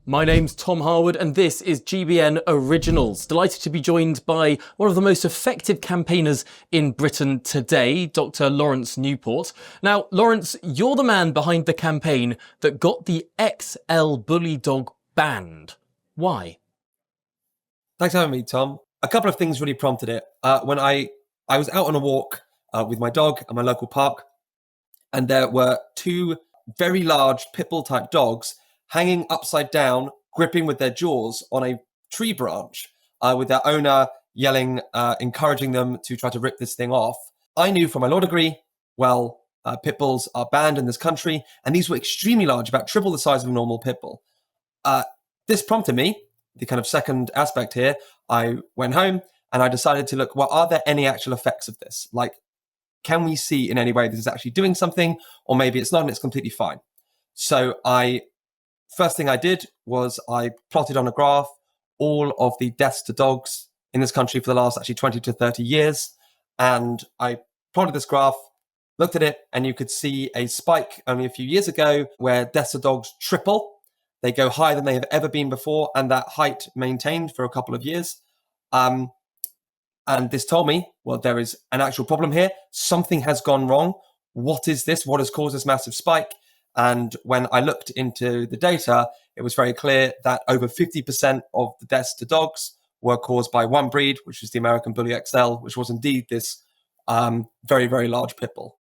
My name's Tom Harwood and this is GBN Originals. Delighted to be joined by one of the most effective campaigners in Britain today, Dr. Lawrence Newport. Now, Lawrence, you're the man behind the campaign that got the XL bully dog banned. Why? Thanks for having me, Tom. A couple of things really prompted it. When I was out on a walk with my dog at my local park, and there were two very large pit bull type dogs hanging upside down, gripping with their jaws on a tree branch, with their owner yelling, encouraging them to try to rip this thing off. I knew from my law degree, pit bulls are banned in this country, and these were extremely large, about triple the size of a normal pit bull. This prompted me, the kind of second aspect here. I went home and I decided to look, well, are there any actual effects of this? Like, can we see in any way this is actually doing something, or maybe it's not and it's completely fine? So first thing I did was I plotted on a graph all of the deaths to dogs in this country for the last actually 20 to 30 years. And I plotted this graph, looked at it, and you could see a spike only a few years ago where deaths to dogs triple. They go higher than they have ever been before, and that height maintained for a couple of years. And this told me, well, there is an actual problem here. Something has gone wrong. What is this? What has caused this massive spike? And when I looked into the data, it was very clear that over 50% of the deaths to dogs were caused by one breed, which is the American Bully XL, which was indeed this very, very large pit bull.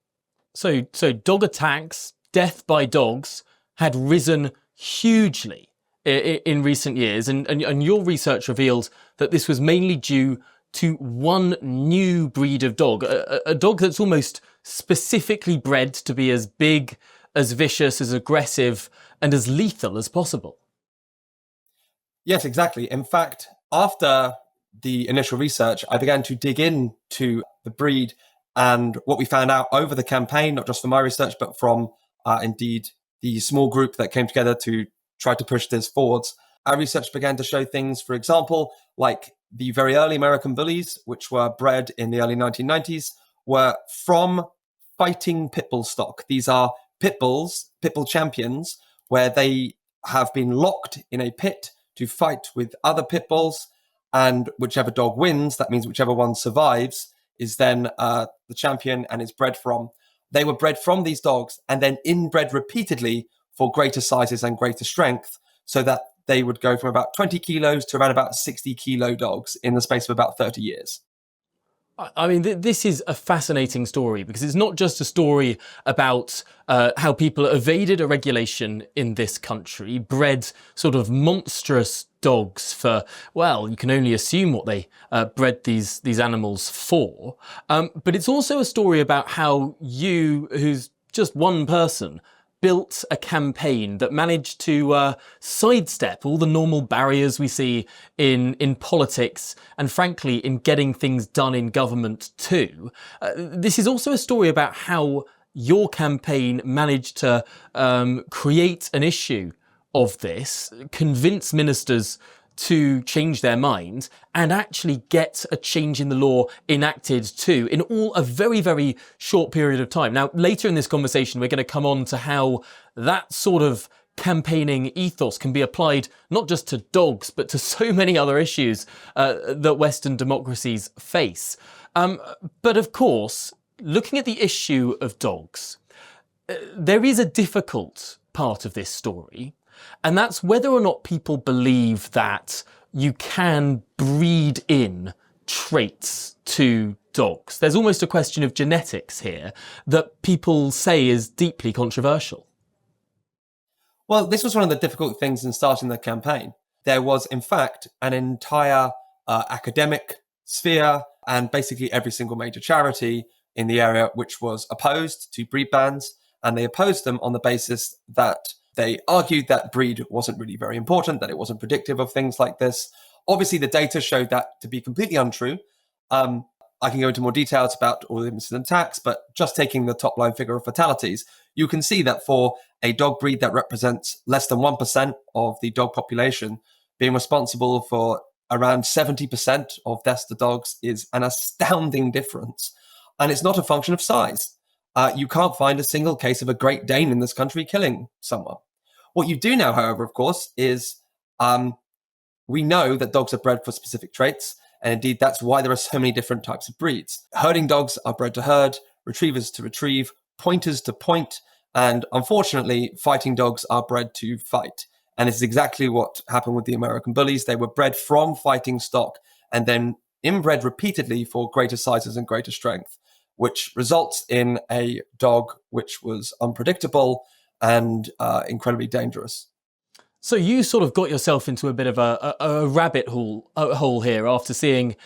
So dog attacks, death by dogs, had risen hugely in recent years. And your research revealed that this was mainly due to one new breed of dog, a dog that's almost specifically bred to be as big, as vicious, as aggressive, and as lethal as possible. Yes, exactly. In fact, after the initial research, I began to dig into the breed, and what we found out over the campaign, not just from my research, but from indeed the small group that came together to try to push this forwards. Our research began to show things, for example, like the very early American bullies, which were bred in the early 1990s, were from fighting pit bull stock. These are pit bull champions, where they have been locked in a pit to fight with other pit bulls, and whichever dog wins, that means whichever one survives, is then the champion and is bred from. They were bred from these dogs and then inbred repeatedly for greater sizes and greater strength, so that they would go from about 20 kilos to around about 60 kilo dogs in the space of about 30 years. I mean, this is a fascinating story because it's not just a story about how people evaded a regulation in this country, bred sort of monstrous dogs for, well, you can only assume what they bred these animals for. But it's also a story about how you, who's just one person, built a campaign that managed to sidestep all the normal barriers we see in politics and, frankly, in getting things done in government too. This is also a story about how your campaign managed to create an issue of this, convince ministers to change their mind and actually get a change in the law enacted too, in all a very, very short period of time. Now, later in this conversation, we're going to come on to how that sort of campaigning ethos can be applied not just to dogs, but to so many other issues that Western democracies face. But of course, looking at the issue of dogs, there is a difficult part of this story. And that's whether or not people believe that you can breed in traits to dogs. There's almost a question of genetics here that people say is deeply controversial. Well, this was one of the difficult things in starting the campaign. There was, in fact, an entire academic sphere and basically every single major charity in the area which was opposed to breed bans, and they opposed them on the basis that they argued that breed wasn't really very important, that it wasn't predictive of things like this. Obviously, the data showed that to be completely untrue. I can go into more details about all the incident attacks, but just taking the top line figure of fatalities, you can see that for a dog breed that represents less than 1% of the dog population, being responsible for around 70% of deaths to dogs is an astounding difference. And it's not a function of size. You can't find a single case of a Great Dane in this country killing someone. What you do now, however, of course, is We know that dogs are bred for specific traits. And indeed, that's why there are so many different types of breeds. Herding dogs are bred to herd, retrievers to retrieve, pointers to point, and unfortunately, fighting dogs are bred to fight. And it's exactly what happened with the American bullies. They were bred from fighting stock and then inbred repeatedly for greater sizes and greater strength, which results in a dog which was unpredictable and incredibly dangerous. So you sort of got yourself into a bit of a rabbit hole here after seeing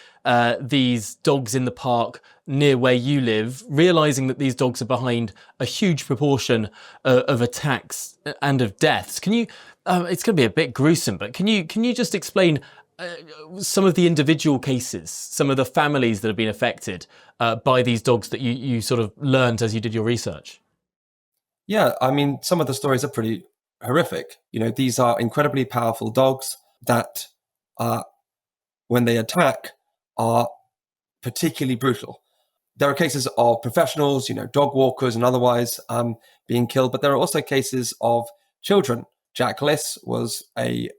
these dogs in the park near where you live, realizing that these dogs are behind a huge proportion of attacks and of deaths. Can you? It's going to be a bit gruesome, but can you just explain some of the individual cases, some of the families that have been affected by these dogs that you sort of learned as you did your research? Yeah, I mean, some of the stories are pretty horrific. These are incredibly powerful dogs that, when they attack, are particularly brutal. There are cases of professionals, dog walkers and otherwise being killed, but there are also cases of children. Jack Liss was a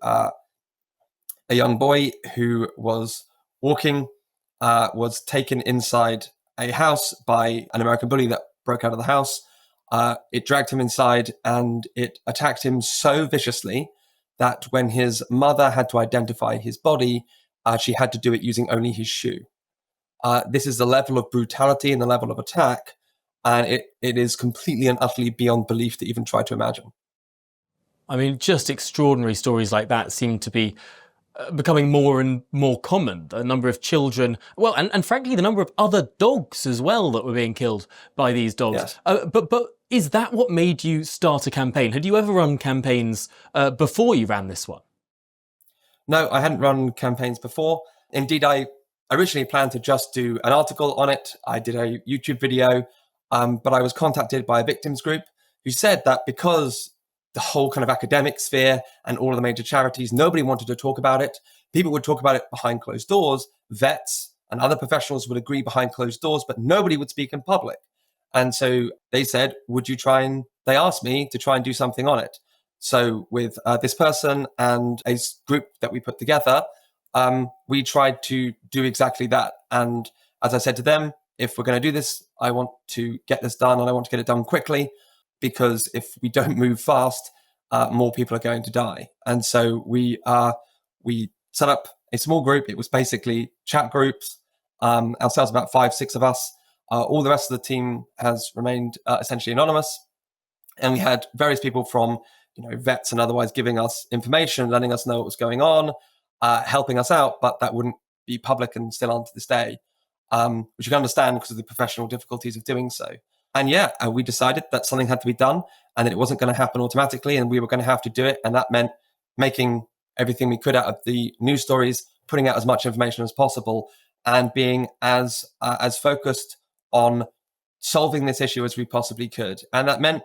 young boy who was walking, was taken inside a house by an American bully that broke out of the house. It dragged him inside and it attacked him so viciously that when his mother had to identify his body, she had to do it using only his shoe. This is the level of brutality and the level of attack, and it is completely and utterly beyond belief to even try to imagine. I mean, just extraordinary stories like that seem to be becoming more and more common. A number of children, well, and frankly, the number of other dogs as well that were being killed by these dogs. Yes. But is that what made you start a campaign? Had you ever run campaigns before you ran this one? No, I hadn't run campaigns before. Indeed, I originally planned to just do an article on it. I did a YouTube video, but I was contacted by a victims group who said that because the whole kind of academic sphere and all of the major charities, nobody wanted to talk about it. People would talk about it behind closed doors. Vets and other professionals would agree behind closed doors, but nobody would speak in public. And so they said, they asked me to try and do something on it. So with this person and a group that we put together, we tried to do exactly that. And as I said to them, if we're going to do this, I want to get this done and I want to get it done quickly, because if we don't move fast, more people are going to die. And so we set up a small group. It was basically chat groups, ourselves, about 5-6 of us. All the rest of the team has remained essentially anonymous. And we had various people from vets and otherwise giving us information, letting us know what was going on, helping us out, but that wouldn't be public and still on to this day, which you can understand because of the professional difficulties of doing so. And we decided that something had to be done and that it wasn't going to happen automatically and we were going to have to do it. And that meant making everything we could out of the news stories, putting out as much information as possible, and being as focused on solving this issue as we possibly could. And that meant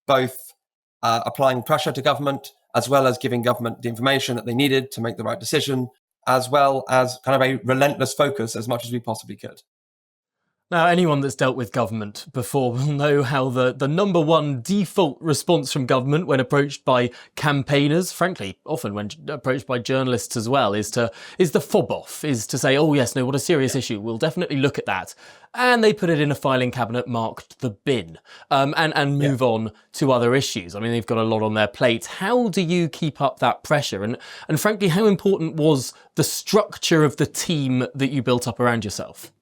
both applying pressure to government, as well as giving government the information that they needed to make the right decision, as well as kind of a relentless focus as much as we possibly could. Now, anyone that's dealt with government before will know how the number one default response from government when approached by campaigners, frankly, often when approached by journalists as well, is the fob off, is to say, oh yes, no, what a serious issue, we'll definitely look at that. And they put it in a filing cabinet marked the bin, and move on to other issues. I mean, they've got a lot on their plate. How do you keep up that pressure? And frankly, how important was the structure of the team that you built up around yourself?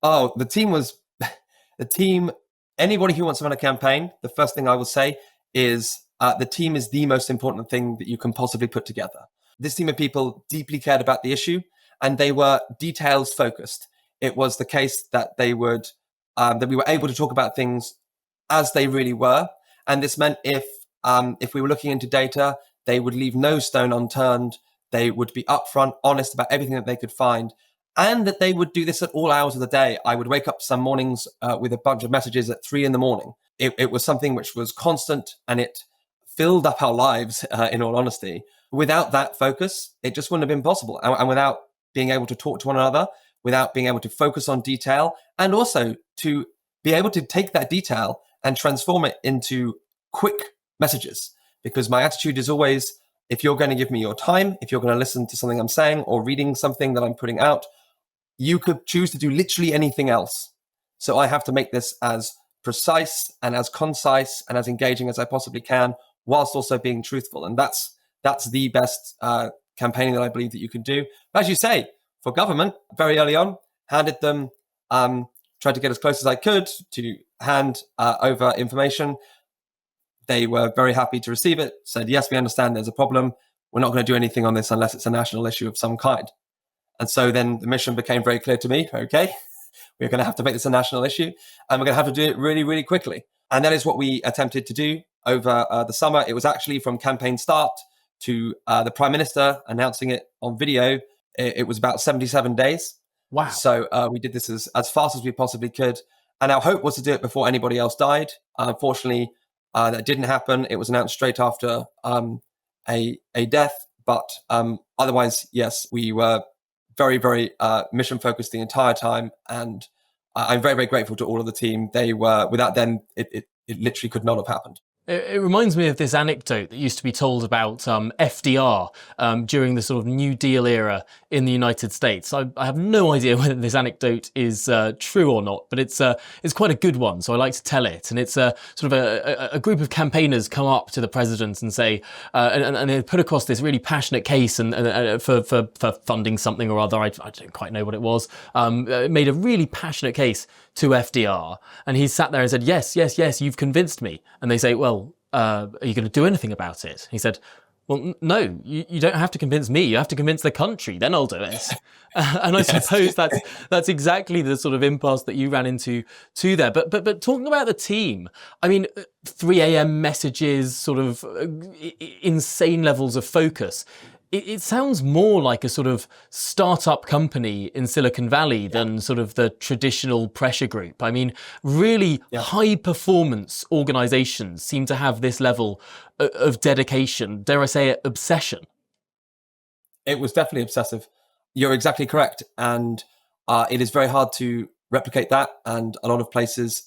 Oh, the team, anybody who wants to run a campaign, the first thing I will say is the team is the most important thing that you can possibly put together. This team of people deeply cared about the issue and they were details focused. It was the case that they would, that we were able to talk about things as they really were. And this meant if we were looking into data, they would leave no stone unturned. They would be upfront, honest about everything that they could find. And that they would do this at all hours of the day. I would wake up some mornings with a bunch of messages at 3 a.m. It was something which was constant and it filled up our lives, in all honesty. Without that focus, it just wouldn't have been possible. And without being able to talk to one another, without being able to focus on detail, and also to be able to take that detail and transform it into quick messages. Because my attitude is always, if you're going to give me your time, if you're going to listen to something I'm saying or reading something that I'm putting out, you could choose to do literally anything else. So I have to make this as precise and as concise and as engaging as I possibly can, whilst also being truthful. And that's the best campaigning that I believe that you can do. But as you say, for government, very early on, handed them, tried to get as close as I could to hand over information. They were very happy to receive it, said, yes, we understand there's a problem. We're not going to do anything on this unless it's a national issue of some kind. And so then the mission became very clear to me. Okay, we're going to have to make this a national issue, and we're going to have to do it really, really quickly. And that is what we attempted to do over the summer. It was actually from campaign start to the Prime Minister announcing it on video. It was about 77 days. Wow. So we did this as fast as we possibly could. And our hope was to do it before anybody else died. Unfortunately, that didn't happen. It was announced straight after a death. But otherwise, yes, we were very, very mission focused the entire time. And I'm very, very grateful to all of the team. They were, without them, it literally could not have happened. It reminds me of this anecdote that used to be told about FDR during the sort of New Deal era in the United States. I have no idea whether this anecdote is true or not, but it's quite a good one, so I like to tell it. And it's sort of a group of campaigners come up to the president and say, and they put across this really passionate case and for funding something or other. I don't quite know what it was. Made a really passionate case to FDR, and he sat there and said, yes, you've convinced me. And they say, well, are you going to do anything about it? He said, well, no, you don't have to convince me. You have to convince the country. Then I'll do it. And I suppose that's exactly the sort of impasse that you ran into there. But talking about the team, I mean, 3 a.m. messages, sort of insane levels of focus. It sounds more like a sort of startup company in Silicon Valley than sort of the traditional pressure group. I mean, really high performance organizations seem to have this level of dedication, dare I say it, obsession. It was definitely obsessive. You're exactly correct. And it is very hard to replicate that. And a lot of places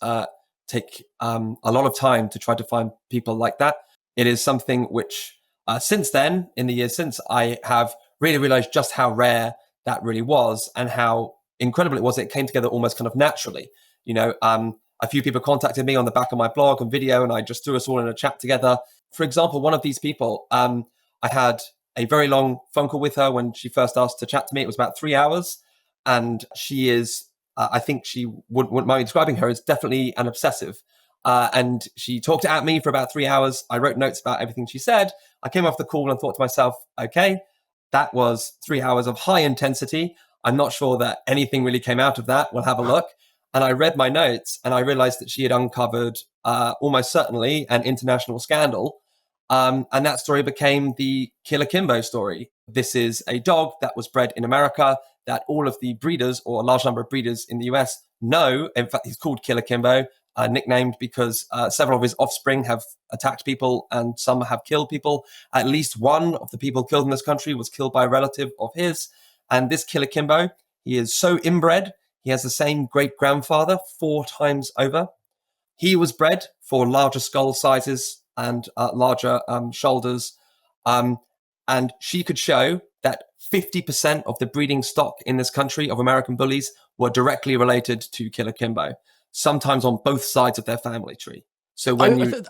take a lot of time to try to find people like that. It is something which since then, in the years since, I have really realized just how rare that really was and how incredible it was. It came together almost kind of naturally. You know, a few people contacted me on the back of my blog and video, and I just threw us all in a chat together. For example, one of these people, I had a very long phone call with her when she first asked to chat to me. It was about 3 hours. And she is, I think she wouldn't mind describing her as definitely an obsessive. And she talked at me for about 3 hours. I wrote notes about everything she said. I came off the call and thought to myself, okay, that was 3 hours of high intensity. I'm not sure that anything really came out of that. We'll have a look. And I read my notes and I realized that she had uncovered almost certainly an international scandal. And that story became the Killer Kimbo story. This is a dog that was bred in America that all of the breeders, or a large number of breeders in the US, know. In fact, he's called Killer Kimbo. Nicknamed because several of his offspring have attacked people and some have killed people. At least one of the people killed in this country was killed by a relative of his. And this Killer Kimbo, he is so inbred, he has the same great-grandfather 4 times over. He was bred for larger skull sizes and larger shoulders. And she could show that 50% of the breeding stock in this country of American bullies were directly related to Killer Kimbo, sometimes on both sides of their family tree. So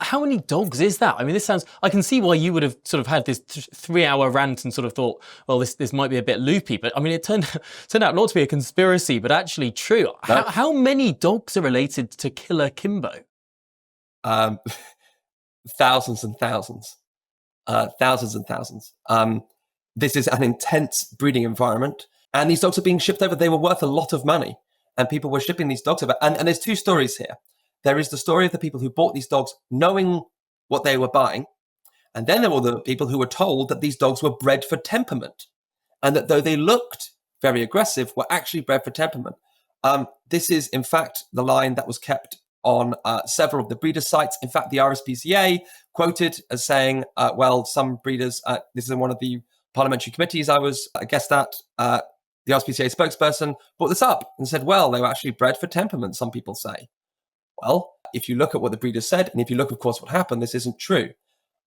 how many dogs is that? I mean, this sounds, I can see why you would have sort of had this 3 hour rant and sort of thought, well, this might be a bit loopy, but I mean, it turned out not to be a conspiracy, but actually true. No. How many dogs are related to Killer Kimbo? Thousands and thousands. Thousands and thousands. This is an intense breeding environment, and these dogs are being shipped over. They were worth a lot of money, and people were shipping these dogs over. And there's 2 stories here. There is the story of the people who bought these dogs knowing what they were buying, and then there were the people who were told that these dogs were bred for temperament, and that though they looked very aggressive, were actually bred for temperament. This is, in fact, the line that was kept on several of the breeder sites. In fact, the RSPCA quoted as saying, well, some breeders, this is in one of the parliamentary committees I was a guest at, the RSPCA spokesperson brought this up and said, well, they were actually bred for temperament, some people say. Well, if you look at what the breeders said, and if you look, of course, what happened, this isn't true.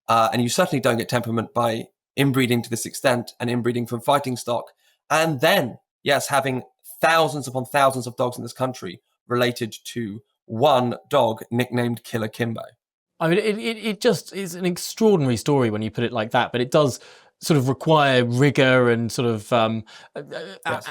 And you certainly don't get temperament by inbreeding to this extent and inbreeding from fighting stock. And then, yes, having thousands upon thousands of dogs in this country related to one dog nicknamed Killer Kimbo. I mean, it just is an extraordinary story when you put it like that, but it does sort of require rigor and sort of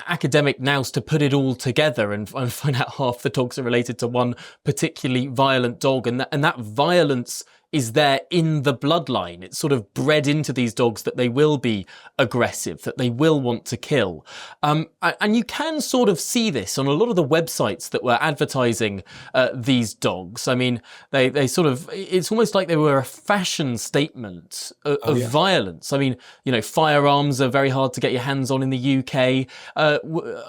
academic nous to put it all together and find out half the dogs are related to one particularly violent dog, and that violence is there in the bloodline. It's sort of bred into these dogs that they will be aggressive, that they will want to kill. And you can sort of see this on a lot of the websites that were advertising these dogs. I mean, they sort of, it's almost like they were a fashion statement of violence. I mean, you know, firearms are very hard to get your hands on in the UK.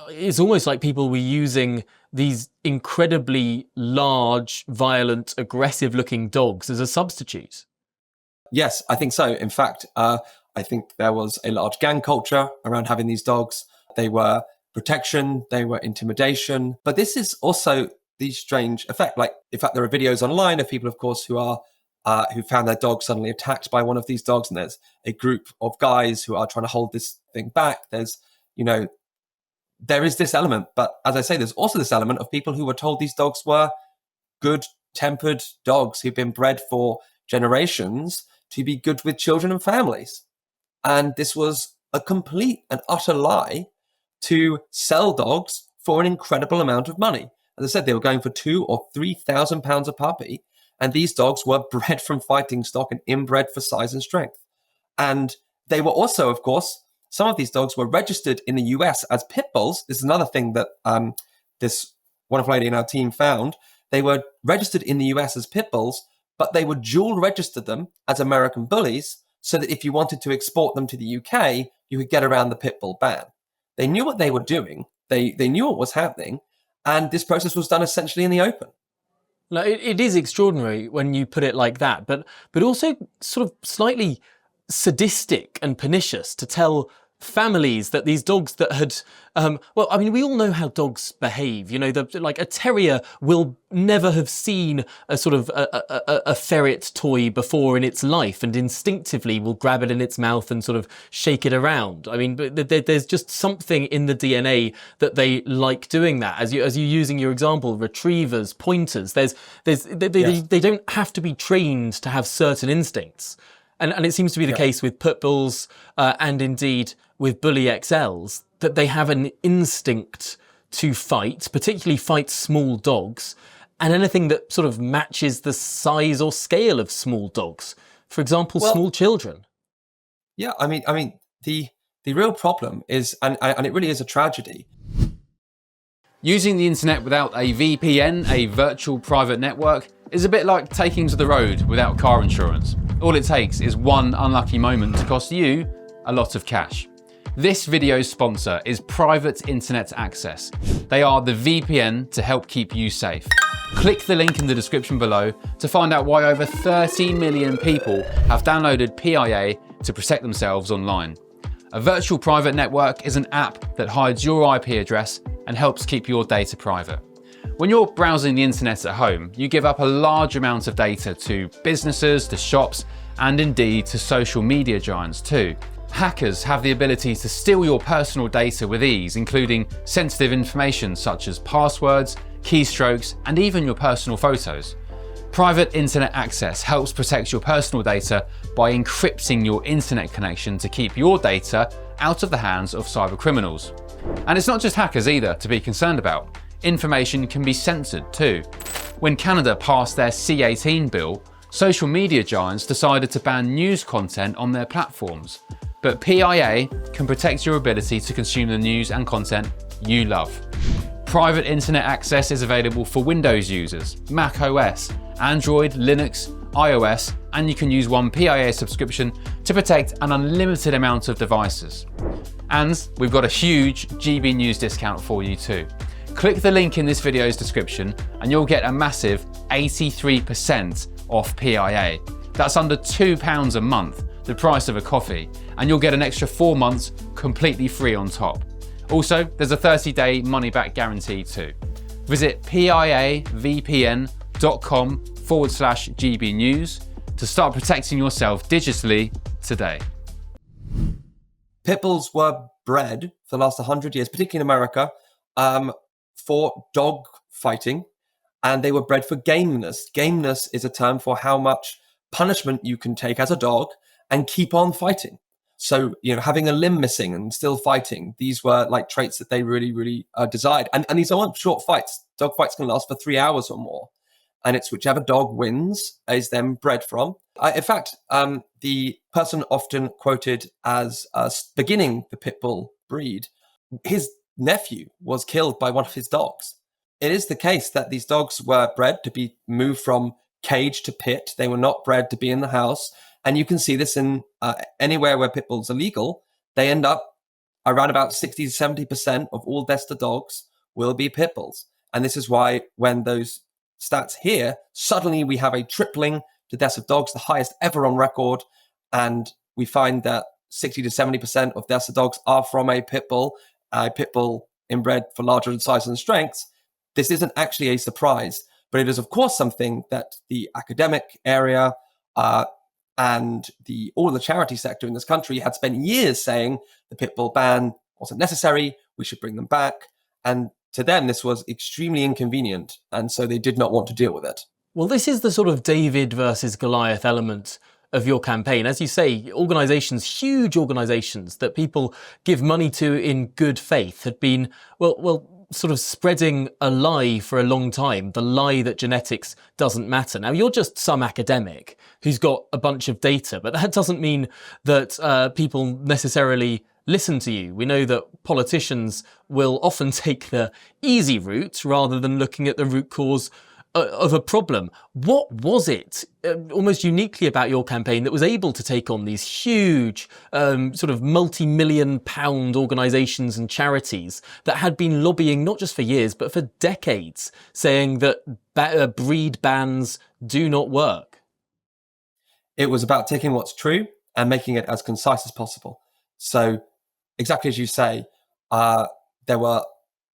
It's almost like people were using these incredibly large, violent, aggressive-looking dogs as a substitute. Yes, I think so. In fact, I think there was a large gang culture around having these dogs. They were protection, they were intimidation. But this is also the strange effect. Like, in fact, there are videos online of people, of course, who found their dog suddenly attacked by one of these dogs, and there's a group of guys who are trying to hold this thing back. There's, you know, there is this element, but as I say, there's also this element of people who were told these dogs were good-tempered dogs who've been bred for generations to be good with children and families. And this was a complete and utter lie to sell dogs for an incredible amount of money. As I said, they were going for £2,000 or £3,000 a puppy, and these dogs were bred from fighting stock and inbred for size and strength. And they were also, of course, some of these dogs were registered in the US as pit bulls. This is another thing that this wonderful lady in our team found. They were registered in the US as pit bulls, but they would dual register them as American bullies so that if you wanted to export them to the UK, you could get around the pit bull ban. They knew what they were doing. They knew what was happening. And this process was done essentially in the open. No, it is extraordinary when you put it like that, but also sort of slightly sadistic and pernicious to tell families that these dogs that had, well, I mean, we all know how dogs behave. You know, like a terrier will never have seen a sort of a ferret toy before in its life, and instinctively will grab it in its mouth and sort of shake it around. I mean, there's just something in the DNA that they like doing that. As you using your example, retrievers, pointers. They don't have to be trained to have certain instincts. And it seems to be the case with pit bulls and indeed with bully XLs, that they have an instinct to fight, particularly fight small dogs, and anything that sort of matches the size or scale of small dogs. For example, small children. Yeah, I mean, the real problem is, and it really is a tragedy. Using the internet without a VPN, a virtual private network, is a bit like taking to the road without car insurance. All it takes is one unlucky moment to cost you a lot of cash. This video's sponsor is Private Internet Access. They are the VPN to help keep you safe. Click the link in the description below to find out why over 30 million people have downloaded PIA to protect themselves online. A virtual private network is an app that hides your IP address and helps keep your data private. When you're browsing the internet at home, you give up a large amount of data to businesses, to shops, and indeed to social media giants too. Hackers have the ability to steal your personal data with ease, including sensitive information such as passwords, keystrokes, and even your personal photos. Private Internet Access helps protect your personal data by encrypting your internet connection to keep your data out of the hands of cyber criminals. And it's not just hackers either to be concerned about. Information can be censored too. When Canada passed their C18 bill, social media giants decided to ban news content on their platforms. But PIA can protect your ability to consume the news and content you love. Private Internet Access is available for Windows users, Mac OS, Android, Linux, iOS, and you can use one PIA subscription to protect an unlimited amount of devices. And we've got a huge GB News discount for you too. Click the link in this video's description and you'll get a massive 83% off PIA. That's under £2 a month, the price of a coffee, and you'll get an extra 4 months completely free on top. Also, there's a 30-day money-back guarantee too. Visit piavpn.com/GB News to start protecting yourself digitally today. Pit bulls were bred for the last 100 years, particularly in America, for dog fighting, and they were bred for gameness. Gameness is a term for how much punishment you can take as a dog and keep on fighting. So, having a limb missing and still fighting, these were like traits that they really, really desired. And these aren't short fights. Dog fights can last for 3 hours or more. And it's whichever dog wins is then bred from. In fact, the person often quoted as beginning the pit bull breed, his nephew was killed by one of his dogs. It is the case that these dogs were bred to be moved from cage to pit. They were not bred to be in the house. And you can see this in anywhere where pit bulls are legal. They end up around about 60 to 70% of all deaths to dogs will be pit bulls. And this is why when those stats here, suddenly we have a tripling to deaths of dogs, the highest ever on record. And we find that 60 to 70% of deaths of dogs are from a pit bull inbred for larger size and strengths. This isn't actually a surprise, but it is, of course, something that the academic area and all the charity sector in this country had spent years saying the pit bull ban wasn't necessary, we should bring them back. And to them, this was extremely inconvenient, and so they did not want to deal with it. Well, this is the sort of David versus Goliath element of your campaign. As you say, organisations, huge organisations that people give money to in good faith had been, well, sort of spreading a lie for a long time, the lie that genetics doesn't matter. Now, you're just some academic who's got a bunch of data, but that doesn't mean that people necessarily listen to you. We know that politicians will often take the easy route rather than looking at the root cause of a problem. What was it, almost uniquely about your campaign, that was able to take on these huge, sort of multi-million pound organisations and charities that had been lobbying not just for years, but for decades, saying that breed bans do not work? It was about taking what's true and making it as concise as possible. So, exactly as you say, there were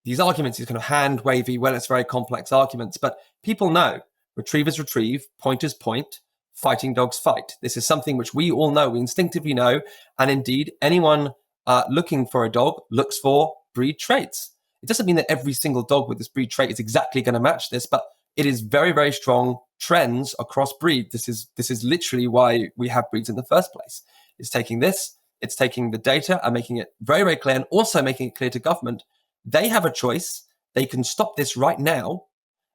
these arguments, these kind of hand-wavy, well, it's very complex arguments, but people know retrievers retrieve, pointers point, fighting dogs fight. This is something which we all know, we instinctively know, and indeed, anyone looking for a dog looks for breed traits. It doesn't mean that every single dog with this breed trait is exactly going to match this, but it is very, very strong trends across breed. This is literally why we have breeds in the first place. It's taking this, it's taking the data and making it very, very clear, and also making it clear to government they have a choice. They can stop this right now.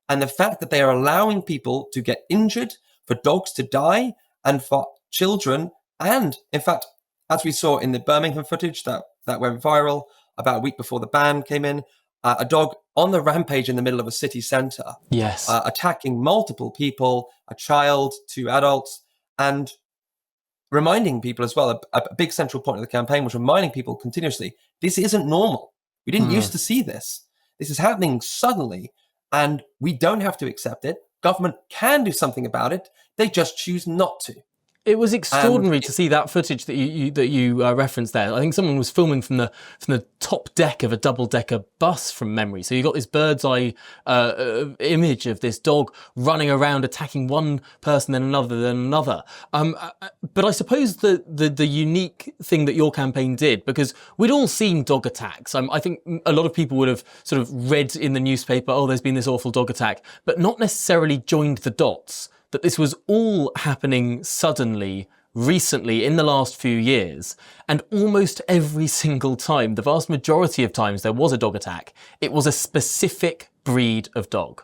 And the fact that they are allowing people to get injured, for dogs to die, and for children, and in fact, as we saw in the Birmingham footage that went viral about a week before the ban came in, a dog on the rampage in the middle of a city centre, yes, attacking multiple people, a child, 2 adults, and reminding people as well, a big central point of the campaign was reminding people continuously, this isn't normal. We didn't used to see this. This is happening suddenly, and we don't have to accept it. Government can do something about it. They just choose not to. It was extraordinary to see that footage that you referenced there. I think someone was filming from the top deck of a double-decker bus from memory. So you got this bird's eye image of this dog running around, attacking one person, then another. But I suppose the unique thing that your campaign did, because we'd all seen dog attacks. I think a lot of people would have sort of read in the newspaper, oh, there's been this awful dog attack, but not necessarily joined the dots that this was all happening suddenly, recently, in the last few years. And almost every single time, the vast majority of times there was a dog attack, it was a specific breed of dog.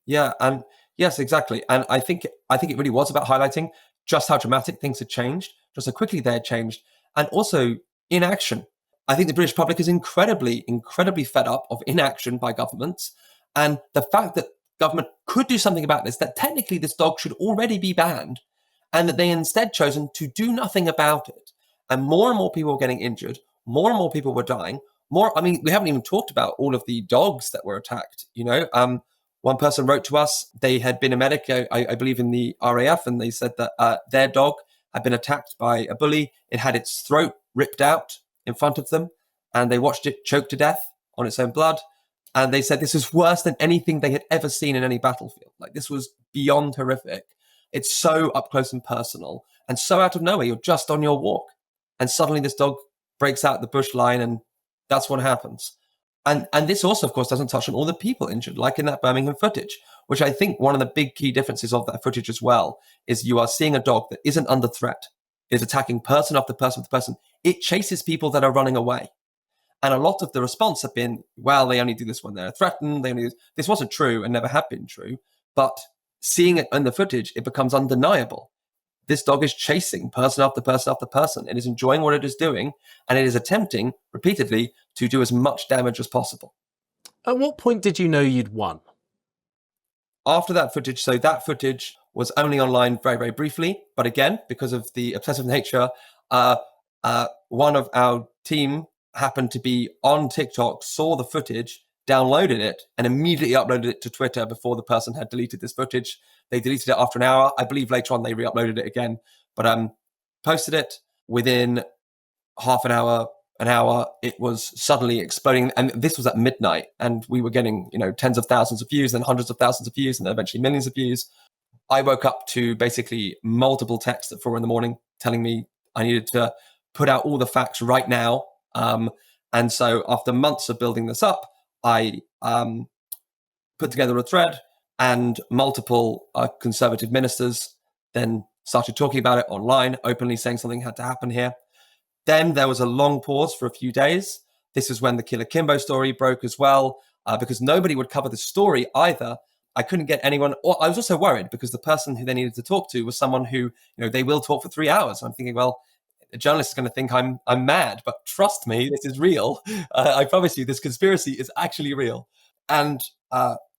Yeah, and yes, exactly. And I think it really was about highlighting just how dramatic things had changed, just how quickly they had changed, and also inaction. I think the British public is incredibly, incredibly fed up of inaction by governments. And the fact that government could do something about this, that technically this dog should already be banned, and that they instead chosen to do nothing about it. And more people were getting injured, more and more people were dying. We haven't even talked about all of the dogs that were attacked. One person wrote to us, they had been a medic, I believe in the RAF, and they said that their dog had been attacked by a bully. It had its throat ripped out in front of them, and they watched it choke to death on its own blood. And they said this is worse than anything they had ever seen in any battlefield. Like, this was beyond horrific. It's so up close and personal, and so out of nowhere. You're just on your walk, and suddenly this dog breaks out the bush line, and that's what happens. And this also, of course, doesn't touch on all the people injured, like in that Birmingham footage, which I think one of the big key differences of that footage as well is you are seeing a dog that isn't under threat, is attacking person after person after person. It chases people that are running away. And a lot of the response have been, well, they only do this when they're threatened. This wasn't true and never had been true. But seeing it in the footage, it becomes undeniable. This dog is chasing person after person after person. It is enjoying what it is doing, and it is attempting repeatedly to do as much damage as possible. At what point did you know you'd won? After that footage, so that footage was only online very, very briefly. But again, because of the obsessive nature, one of our team happened to be on TikTok, saw the footage, downloaded it, and immediately uploaded it to Twitter before the person had deleted this footage. They deleted it after an hour. I believe later on they re-uploaded it again, but posted it within half an hour, it was suddenly exploding. And this was at midnight, and we were getting, tens of thousands of views, then hundreds of thousands of views, and then eventually millions of views. I woke up to basically multiple texts at 4 a.m. telling me I needed to put out all the facts right now. And so after months of building this up, I put together a thread, and multiple conservative ministers then started talking about it online, openly saying something had to happen here. Then there was a long pause for a few days. This is when the Killer Kimbo story broke as well, because nobody would cover the story either. I couldn't get anyone, or I was also worried because the person who they needed to talk to was someone who, they will talk for 3 hours. I'm thinking, well, a journalist is going to think I'm mad, but trust me, this is real. I promise you, this conspiracy is actually real. And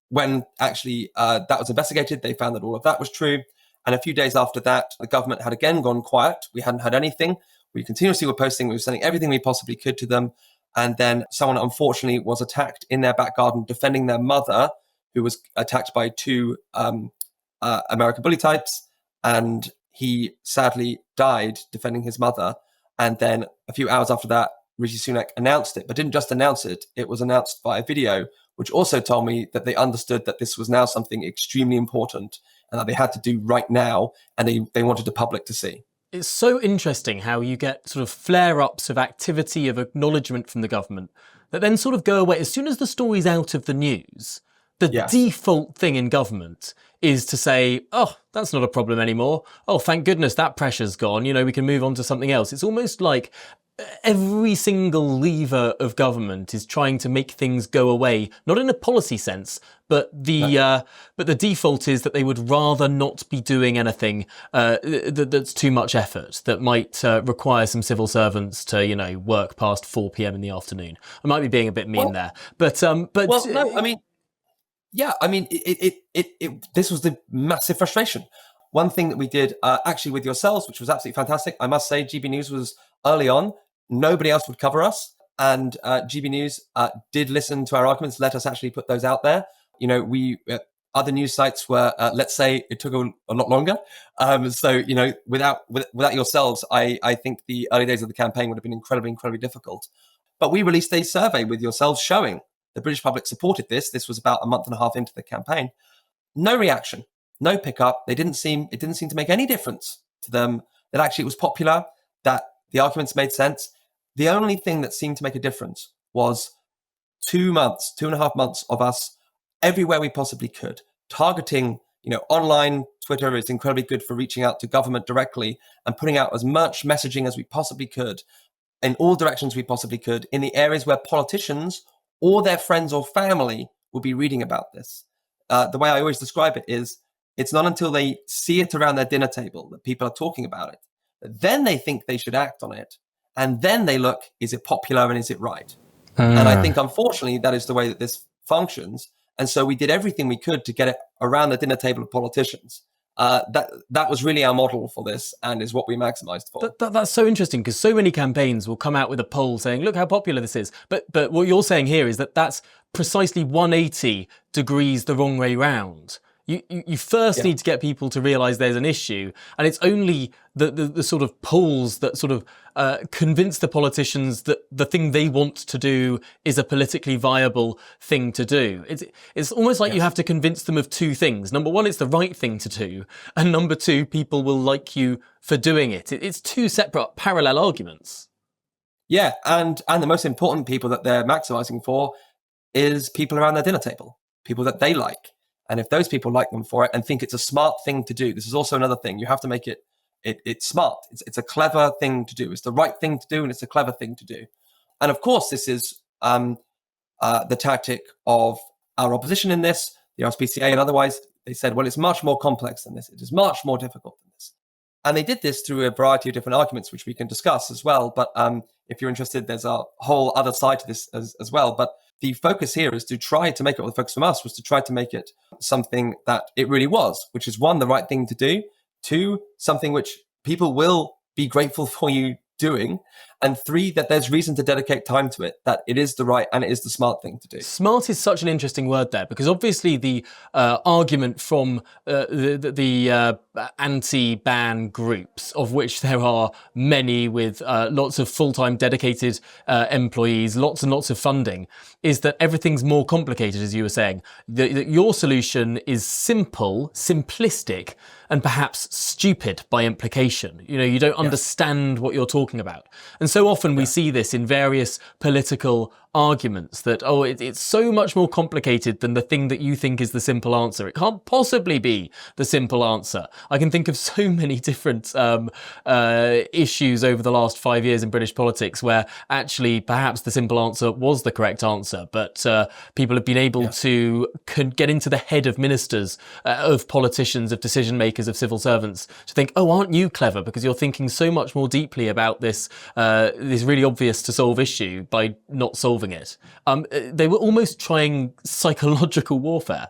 when actually that was investigated, they found that all of that was true. And a few days after that, the government had again gone quiet. We hadn't had anything. We continuously were posting. We were sending everything we possibly could to them. And then someone unfortunately was attacked in their back garden, defending their mother, who was attacked by two American bully types. And he sadly died defending his mother. And then a few hours after that, Rishi Sunak announced it, but didn't just announce it. It was announced by a video, which also told me that they understood that this was now something extremely important and that they had to do right now. And they wanted the public to see. It's so interesting how you get sort of flare-ups of activity, of acknowledgement from the government that then sort of go away. As soon as the story's out of the news, the default thing in government is to say, oh, that's not a problem anymore. Oh, thank goodness that pressure's gone. We can move on to something else. It's almost like every single lever of government is trying to make things go away, not in a policy sense, but the default is that they would rather not be doing anything that's too much effort, that might require some civil servants to, work past 4 p.m. in the afternoon. I might be being a bit mean there, but well, no, I mean, yeah, I mean, this was the massive frustration. One thing that we did actually with yourselves, which was absolutely fantastic, I must say, GB News was early on. Nobody else would cover us. And GB News did listen to our arguments, let us actually put those out there. We other news sites were, let's say, it took a lot longer. So, without yourselves, I think the early days of the campaign would have been incredibly, incredibly difficult. But we released a survey with yourselves showing the British public supported this. This was about a month and a half into the campaign. No reaction, no pickup. It didn't seem to make any difference to them that actually it was popular, that the arguments made sense. The only thing that seemed to make a difference was 2.5 months of us everywhere we possibly could, targeting, online. Twitter is incredibly good for reaching out to government directly and putting out as much messaging as we possibly could in all directions we possibly could in the areas where politicians or their friends or family will be reading about this. The way I always describe it is, it's not until they see it around their dinner table that people are talking about it, then they think they should act on it. And then they look, is it popular and is it right? And I think, unfortunately, that is the way that this functions. And so we did everything we could to get it around the dinner table of politicians. That was really our model for this and is what we maximized for. That's so interesting, because so many campaigns will come out with a poll saying, look how popular this is. But what you're saying here is that that's precisely 180 degrees the wrong way round. You first need to get people to realise there's an issue, and it's only the sort of polls that sort of convince the politicians that the thing they want to do is a politically viable thing to do. It's almost like you have to convince them of two things. Number one, it's the right thing to do, and number two, people will like you for doing it. It's two separate parallel arguments. Yeah, and the most important people that they're maximising for is people around their dinner table, people that they like. And if those people like them for it and think it's a smart thing to do, this is also another thing. You have to make it's smart. It's a clever thing to do. It's the right thing to do, and it's a clever thing to do. And of course, this is the tactic of our opposition in this, the RSPCA and otherwise. They said, well, it's much more complex than this. It is much more difficult than this. And they did this through a variety of different arguments, which we can discuss as well. But if you're interested, there's a whole other side to this as well. But the focus here is to try to make it, or the focus from us was to try to make it something that it really was, which is one, the right thing to do, two, something which people will be grateful for you doing, and three, that there's reason to dedicate time to it, that it is the right and it is the smart thing to do. Smart is such an interesting word there, because obviously the argument from the anti-ban groups, of which there are many with lots of full-time dedicated employees, lots and lots of funding, is that everything's more complicated, as you were saying. That your solution is simple, simplistic, and perhaps stupid by implication. You know, you don't understand what you're talking about. And so often we see this in various political arguments that, oh, it's so much more complicated than the thing that you think is the simple answer. It can't possibly be the simple answer. I can think of so many different issues over the last 5 years in British politics where actually perhaps the simple answer was the correct answer, but people have been able to get into the head of ministers, of politicians, of decision makers, of civil servants to think, oh, aren't you clever because you're thinking so much more deeply about this really obvious to solve issue by not solving it. They were almost trying psychological warfare.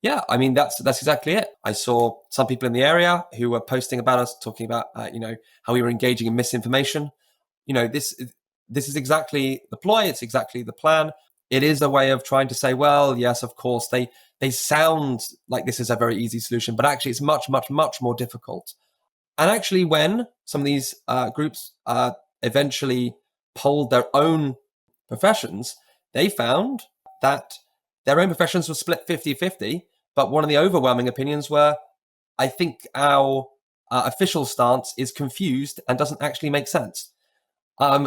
Yeah, I mean, that's exactly it. I saw some people in the area who were posting about us, talking about, how we were engaging in misinformation. You know, this is exactly the ploy. It's exactly the plan. It is a way of trying to say, well, yes, of course, they sound like this is a very easy solution, but actually it's much, much, much more difficult. And actually, when some of these groups eventually polled their own professions, they found that their own professions were split 50-50, but one of the overwhelming opinions were, I think our official stance is confused and doesn't actually make sense.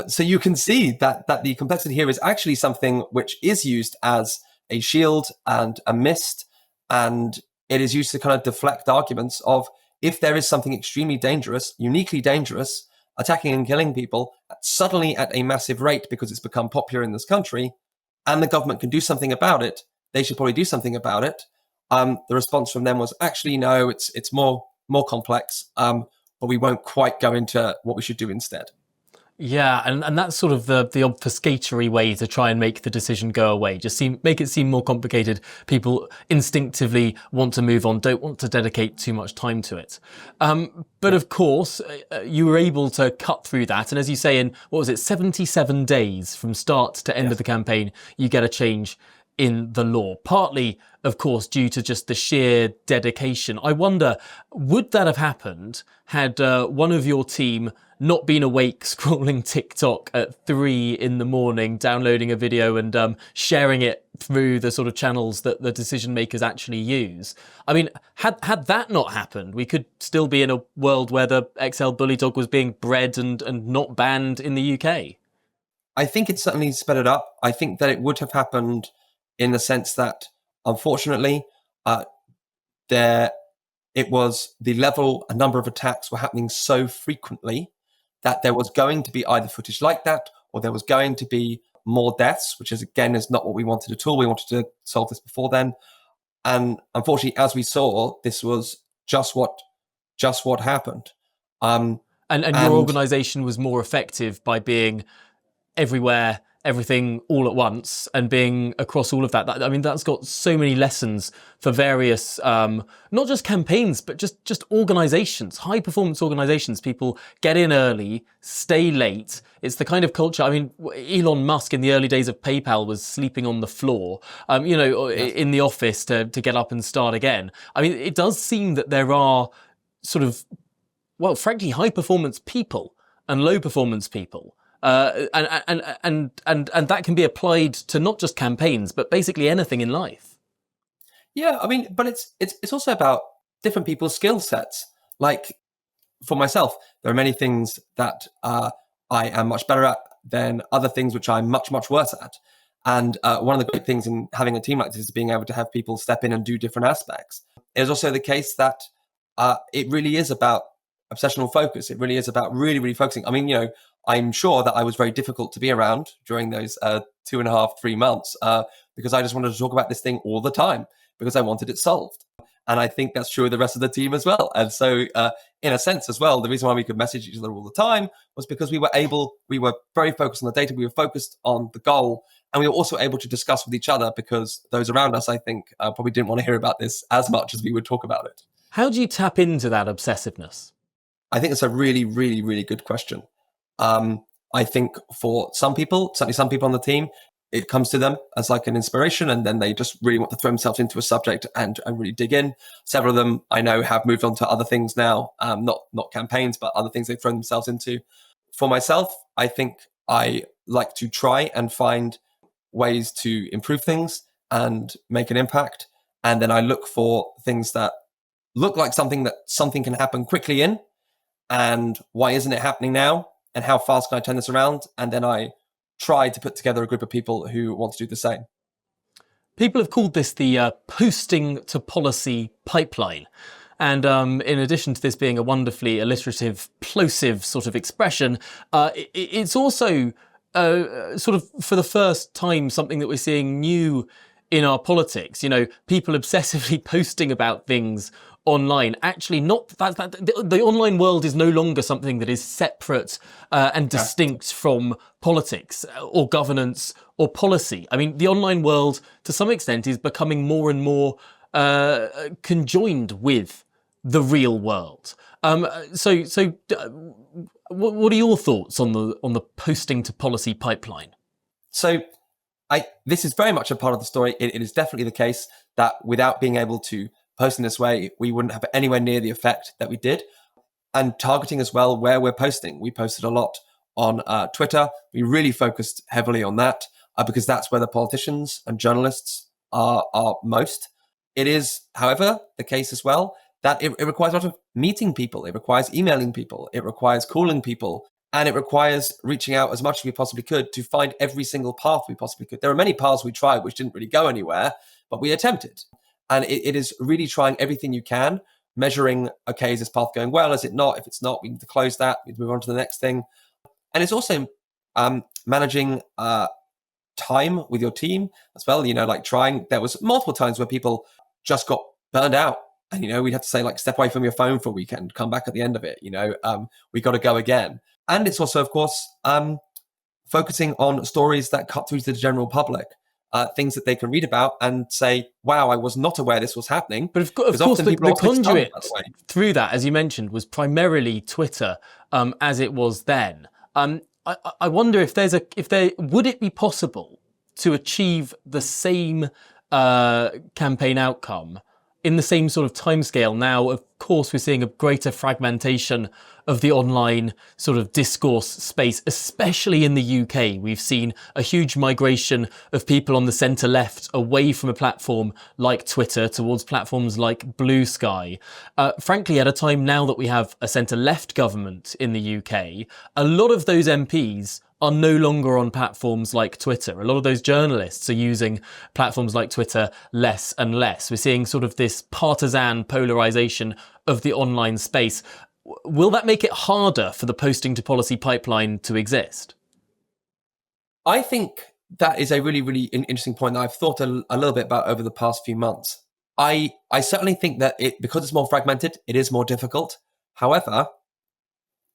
So you can see that the complexity here is actually something which is used as a shield and a mist, and it is used to kind of deflect arguments of, if there is something extremely dangerous, uniquely dangerous, attacking and killing people suddenly at a massive rate because it's become popular in this country, and the government can do something about it, they should probably do something about it. The response from them was, actually, no, it's more complex, but we won't quite go into what we should do instead. Yeah, and that's sort of the obfuscatory way to try and make the decision go away. Just make it seem more complicated. People instinctively want to move on, don't want to dedicate too much time to it. But of course, you were able to cut through that. And as you say, in, 77 days from start to end of the campaign, you get a change in the law, partly, of course, due to just the sheer dedication. I wonder, would that have happened had one of your team not been awake scrolling TikTok at 3 a.m, downloading a video and sharing it through the sort of channels that the decision makers actually use? I mean, had that not happened, we could still be in a world where the XL Bully Dog was being bred and not banned in the UK. I think it certainly sped it up. I think that it would have happened in the sense that, unfortunately, it was the level and number of attacks were happening so frequently that there was going to be either footage like that, or there was going to be more deaths, which is not what we wanted at all. We wanted to solve this before then. And unfortunately, as we saw, this was just what happened. And your organisation was more effective by being everywhere everything all at once and being across all of that. I mean, that's got so many lessons for various, not just campaigns, but just organizations, high performance organizations. People get in early, stay late. It's the kind of culture. I mean, Elon Musk in the early days of PayPal was sleeping on the floor, in the office to get up and start again. I mean, it does seem that there are sort of, well, frankly, high performance people and low performance people. And that can be applied to not just campaigns, but basically anything in life. Yeah, I mean, but it's also about different people's skill sets. Like for myself, there are many things that I am much better at than other things which I'm much, much worse at. And one of the great things in having a team like this is being able to have people step in and do different aspects. It is also the case that it really is about obsessional focus. It really is about really, really focusing. I mean, I'm sure that I was very difficult to be around during those 2.5, 3 months because I just wanted to talk about this thing all the time because I wanted it solved. And I think that's true of the rest of the team as well. And so in a sense as well, the reason why we could message each other all the time was because we were very focused on the data, we were focused on the goal, and we were also able to discuss with each other because those around us, I think, probably didn't want to hear about this as much as we would talk about it. How do you tap into that obsessiveness? I think it's a really, really, really good question. I think for some people, certainly some people on the team, it comes to them as like an inspiration, and then they just really want to throw themselves into a subject and really dig in. Several of them I know have moved on to other things now, not campaigns, but other things they've thrown themselves into. For myself, I think I like to try and find ways to improve things and make an impact. And then I look for things that look like something can happen quickly in, and why isn't it happening now? And how fast can I turn this around? And then I try to put together a group of people who want to do the same. People have called this the posting to policy pipeline. And in addition to this being a wonderfully alliterative, plosive sort of expression, it's also sort of for the first time something that we're seeing new in our politics. People obsessively posting about things online. Actually, not that the online world is no longer something that is separate and distinct from politics or governance or policy. I mean, the online world, to some extent, is becoming more and more conjoined with the real world. So, what are your thoughts on the posting to policy pipeline? So, this is very much a part of the story. It is definitely the case that without being able to post in this way, we wouldn't have anywhere near the effect that we did. And targeting as well where we're posting. We posted a lot on Twitter. We really focused heavily on that because that's where the politicians and journalists are most. It is, however, the case as well that it requires a lot of meeting people. It requires emailing people. It requires calling people. And it requires reaching out as much as we possibly could to find every single path we possibly could. There are many paths we tried which didn't really go anywhere, but we attempted. And it is really trying everything you can, measuring, okay, is this path going well? Is it not? If it's not, we need to close that. We need to move on to the next thing. And it's also managing time with your team as well. Like there was multiple times where people just got burned out. And, we'd have to say, like, step away from your phone for a weekend, come back at the end of it. We got to go again. And it's also, of course, focusing on stories that cut through to the general public. Things that they can read about and say, wow, I was not aware this was happening. But of course, the conduit through that, as you mentioned, was primarily Twitter, as it was then. I wonder if would it be possible to achieve the same campaign outcome in the same sort of timescale? Now, of course, we're seeing a greater fragmentation of the online sort of discourse space, especially in the UK. We've seen a huge migration of people on the centre left away from a platform like Twitter towards platforms like Blue Sky. Frankly, at a time now that we have a centre left government in the UK, a lot of those MPs are no longer on platforms like Twitter. A lot of those journalists are using platforms like Twitter less and less. We're seeing sort of this partisan polarization of the online space. Will that make it harder for the posting to policy pipeline to exist? I think that is a really, really interesting point that I've thought a little bit about over the past few months. I certainly think that because it's more fragmented, it is more difficult. However,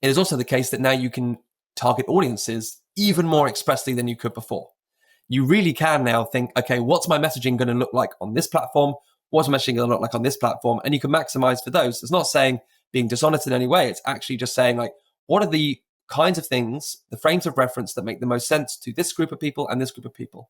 it is also the case that now you can target audiences even more expressly than you could before. You really can now think, okay, what's my messaging going to look like on this platform? What's my messaging going to look like on this platform? And you can maximize for those. It's not saying being dishonest in any way. It's actually just saying, like, what are the kinds of things, the frames of reference that make the most sense to this group of people and this group of people?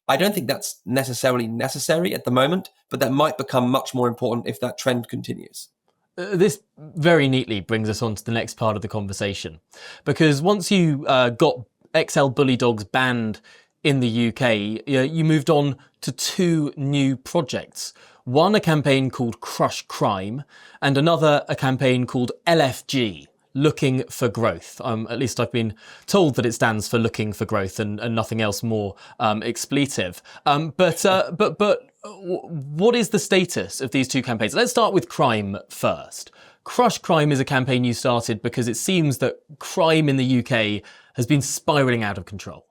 I don't think that's necessarily necessary at the moment, but that might become much more important if that trend continues. This very neatly brings us on to the next part of the conversation, because once you got XL Bully Dogs banned in the UK, you moved on to two new projects. One, a campaign called Crush Crime, and another, a campaign called LFG, Looking for Growth. At least I've been told that it stands for Looking for Growth and nothing else more expletive. But what is the status of these two campaigns? Let's start with crime first. Crush Crime is a campaign you started because it seems that crime in the UK has been spiralling out of control.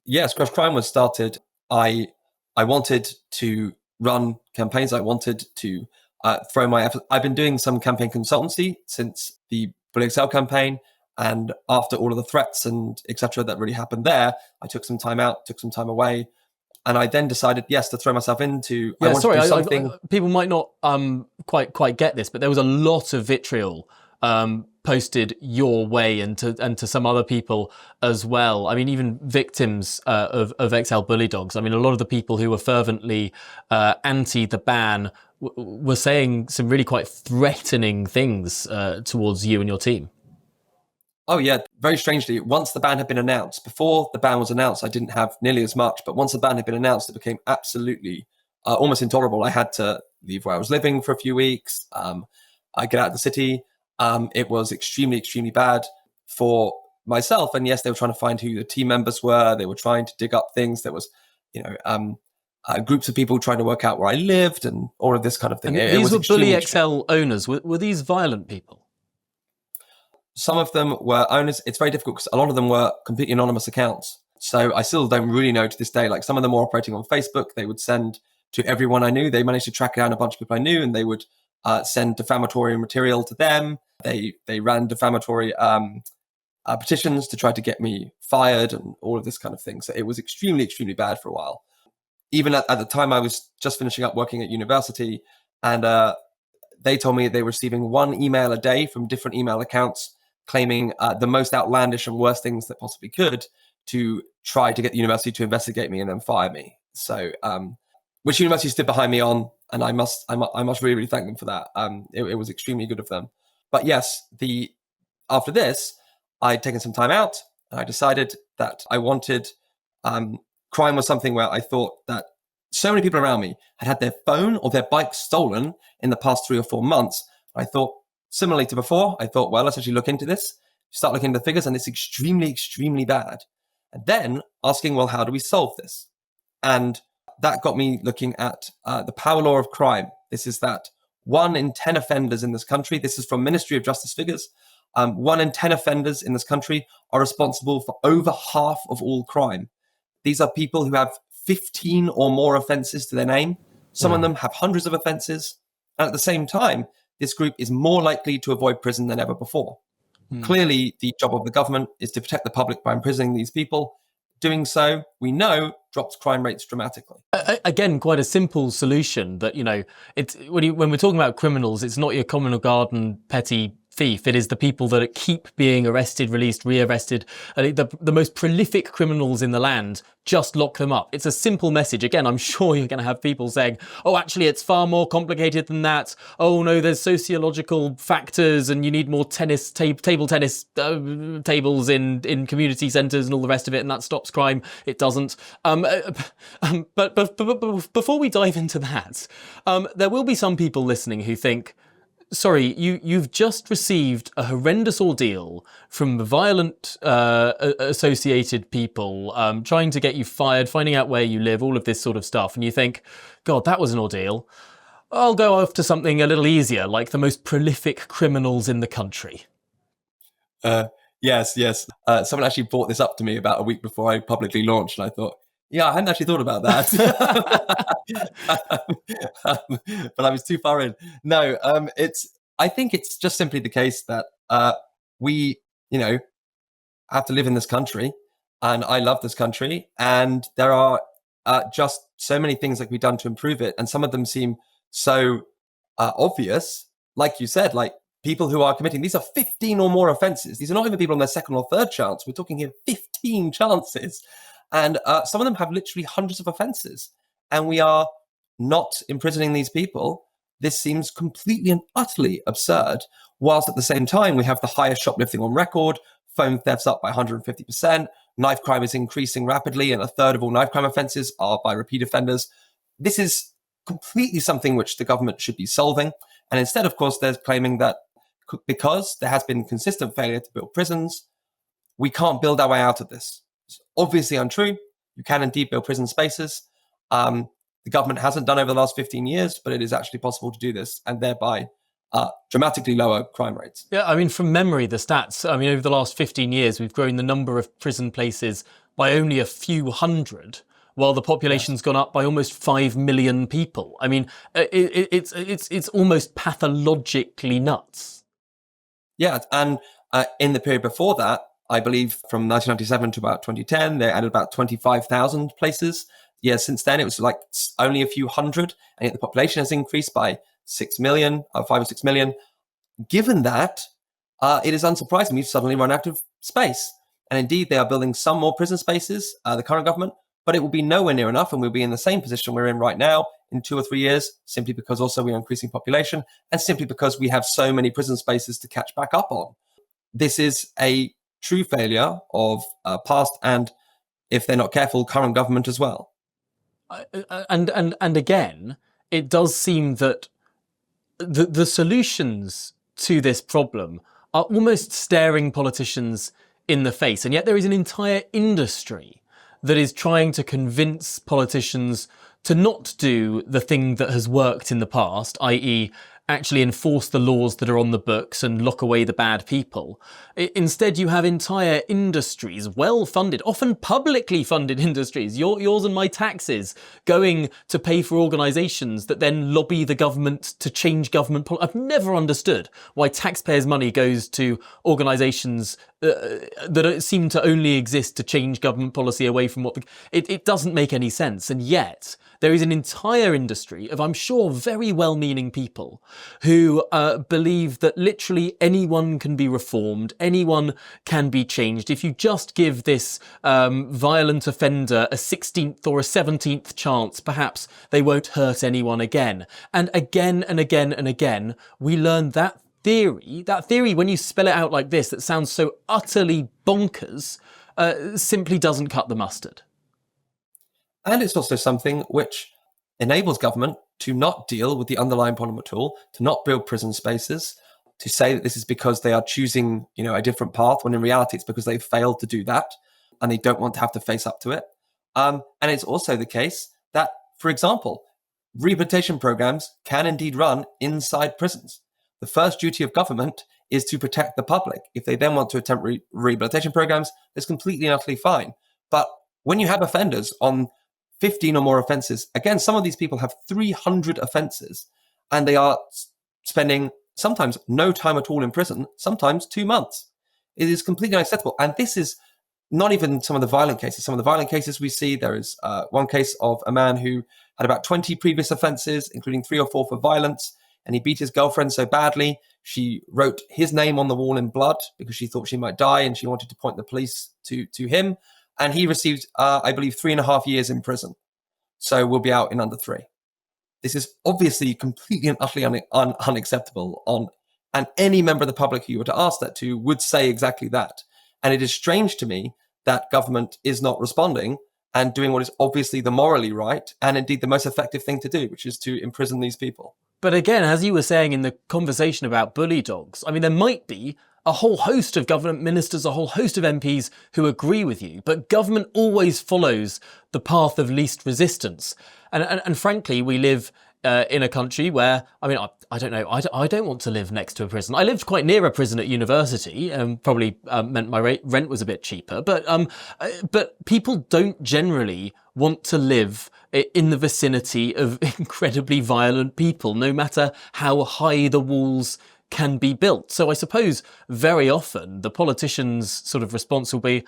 Yes, Crush Crime was started. I wanted to run campaigns. I wanted to throw my effort. I've been doing some campaign consultancy since the Bully XL campaign, and after all of the threats and etc. that really happened there, I took some time out, took some time away, and I then decided, yes, to throw myself into. Yeah, people might not quite get this, but there was a lot of vitriol posted your way and to some other people as well. I mean, even victims of XL Bully Dogs. I mean, a lot of the people who were fervently anti the ban were saying some really quite threatening things towards you and your team. Oh yeah, very strangely, once the ban had been announced, before the ban was announced, I didn't have nearly as much, but once the ban had been announced, it became absolutely almost intolerable. I had to leave where I was living for a few weeks. I get out of the city. It was extremely, extremely bad for myself. And yes, they were trying to find who the team members were. They were trying to dig up things. There was, groups of people trying to work out where I lived and all of this kind of thing. And these were Bully XL owners. Were these violent people? Some of them were owners. It's very difficult because a lot of them were completely anonymous accounts. So I still don't really know to this day. Like, some of them were operating on Facebook. They would send to everyone I knew. They managed to track down a bunch of people I knew, and they would send defamatory material to them. They ran defamatory petitions to try to get me fired and all of this kind of thing. So it was extremely, extremely bad for a while. Even at the time, I was just finishing up working at university, and they told me they were receiving one email a day from different email accounts claiming the most outlandish and worst things that possibly could to try to get the university to investigate me and then fire me. So, which university stood behind me on, and I must really, really thank them for that. It was extremely good of them. But yes, after this, I'd taken some time out, and I decided that I wanted, crime was something where I thought that so many people around me had had their phone or their bike stolen in the past 3 or 4 months. I thought, similarly to before, I thought, well, let's actually look into this, start looking into the figures, and it's extremely, extremely bad. And then asking, well, how do we solve this? And that got me looking at the power law of crime. This is that 1 in 10 offenders in this country, this is from Ministry of Justice figures, 1 in 10 offenders in this country are responsible for over half of all crime. These are people who have 15 or more offences to their name. Some of them have hundreds of offences. And at the same time, this group is more likely to avoid prison than ever before. Clearly, the job of the government is to protect the public by imprisoning these people. Doing so, we know, drops crime rates dramatically. Again, quite a simple solution that, it's when we're talking about criminals, it's not your common or garden petty thief. It is the people that keep being arrested, released, rearrested. The most prolific criminals in the land, just lock them up. It's a simple message. Again, I'm sure you're going to have people saying, oh, actually, it's far more complicated than that. Oh, no, there's sociological factors and you need more table tennis tables in community centres and all the rest of it, and that stops crime. It doesn't. But before we dive into that, there will be some people listening who think, sorry, you've just received a horrendous ordeal from violent associated people trying to get you fired, finding out where you live, all of this sort of stuff. And you think, God, that was an ordeal. I'll go after something a little easier, like the most prolific criminals in the country. Yes. Someone actually brought this up to me about a week before I publicly launched, and I thought, yeah, I hadn't actually thought about that. But I was too far in. No, I think it's just simply the case that we, have to live in this country, and I love this country, and there are just so many things that can be done to improve it, and some of them seem so obvious. Like you said, like people who are committing, these are 15 or more offences. These are not even people on their second or third chance. We're talking here 15 chances. And some of them have literally hundreds of offences. And we are not imprisoning these people. This seems completely and utterly absurd, whilst at the same time we have the highest shoplifting on record, phone thefts up by 150%, knife crime is increasing rapidly, and a third of all knife crime offences are by repeat offenders. This is completely something which the government should be solving. And instead, of course, they're claiming that because there has been consistent failure to build prisons, we can't build our way out of this. It's obviously untrue. You can indeed build prison spaces. The government hasn't done over the last 15 years, but it is actually possible to do this and thereby dramatically lower crime rates. Yeah, I mean, from memory, the stats, I mean, over the last 15 years, we've grown the number of prison places by only a few hundred, while the population's gone up by almost 5 million people. I mean, it's almost pathologically nuts. Yeah, and in the period before that, I believe from 1997 to about 2010, they added about 25,000 places. Yeah, since then it was like only a few hundred, and yet the population has increased by 6 million, 5 or 6 million. Given that, it is unsurprising we've suddenly run out of space. And indeed, they are building some more prison spaces, the current government, but it will be nowhere near enough, and we'll be in the same position we're in right now in 2 or 3 years, simply because also we are increasing population, and simply because we have so many prison spaces to catch back up on. This is a true failure of past and, if they're not careful, current government as well. And again, it does seem that the solutions to this problem are almost staring politicians in the face. And yet there is an entire industry that is trying to convince politicians to not do the thing that has worked in the past, i.e. actually enforce the laws that are on the books and lock away the bad people. Instead, you have entire industries, well-funded, often publicly funded industries, yours and my taxes, going to pay for organisations that then lobby the government to change government policy. I've never understood why taxpayers' money goes to organisations that seem to only exist to change government policy away from what it doesn't make any sense. And yet, there is an entire industry of, I'm sure, very well-meaning people who believe that literally anyone can be reformed, anyone can be changed. If you just give this violent offender a 16th or a 17th chance, perhaps they won't hurt anyone again. And again and again and again, we learn that theory, when you spell it out like this, that sounds so utterly bonkers, simply doesn't cut the mustard. And it's also something which enables government to not deal with the underlying problem at all, to not build prison spaces, to say that this is because they are choosing, a different path, when in reality it's because they've failed to do that and they don't want to have to face up to it. And it's also the case that, for example, rehabilitation programs can indeed run inside prisons. The first duty of government is to protect the public. If they then want to attempt rehabilitation programs, it's completely and utterly fine. But when you have offenders on 15 or more offences, again, some of these people have 300 offences, and they are spending sometimes no time at all in prison, sometimes 2 months. It is completely unacceptable. And this is not even some of the violent cases. Some of the violent cases we see, there is one case of a man who had about 20 previous offences, including 3 or 4 for violence, and he beat his girlfriend so badly, she wrote his name on the wall in blood because she thought she might die, and she wanted to point the police to him. And he received, I believe, 3.5 years in prison. So we'll be out in under 3. This is obviously completely and utterly unacceptable. And any member of the public who you were to ask that to would say exactly that. And it is strange to me that government is not responding and doing what is obviously the morally right and indeed the most effective thing to do, which is to imprison these people. But again, as you were saying in the conversation about bully dogs, I mean, there might be a whole host of government ministers, a whole host of MPs who agree with you, but government always follows the path of least resistance. And frankly, we live in a country where, I mean, I don't know, I don't want to live next to a prison. I lived quite near a prison at university, probably meant my rent was a bit cheaper, but people don't generally want to live in the vicinity of incredibly violent people, no matter how high the walls can be built. So I suppose very often the politicians' sort of response will be,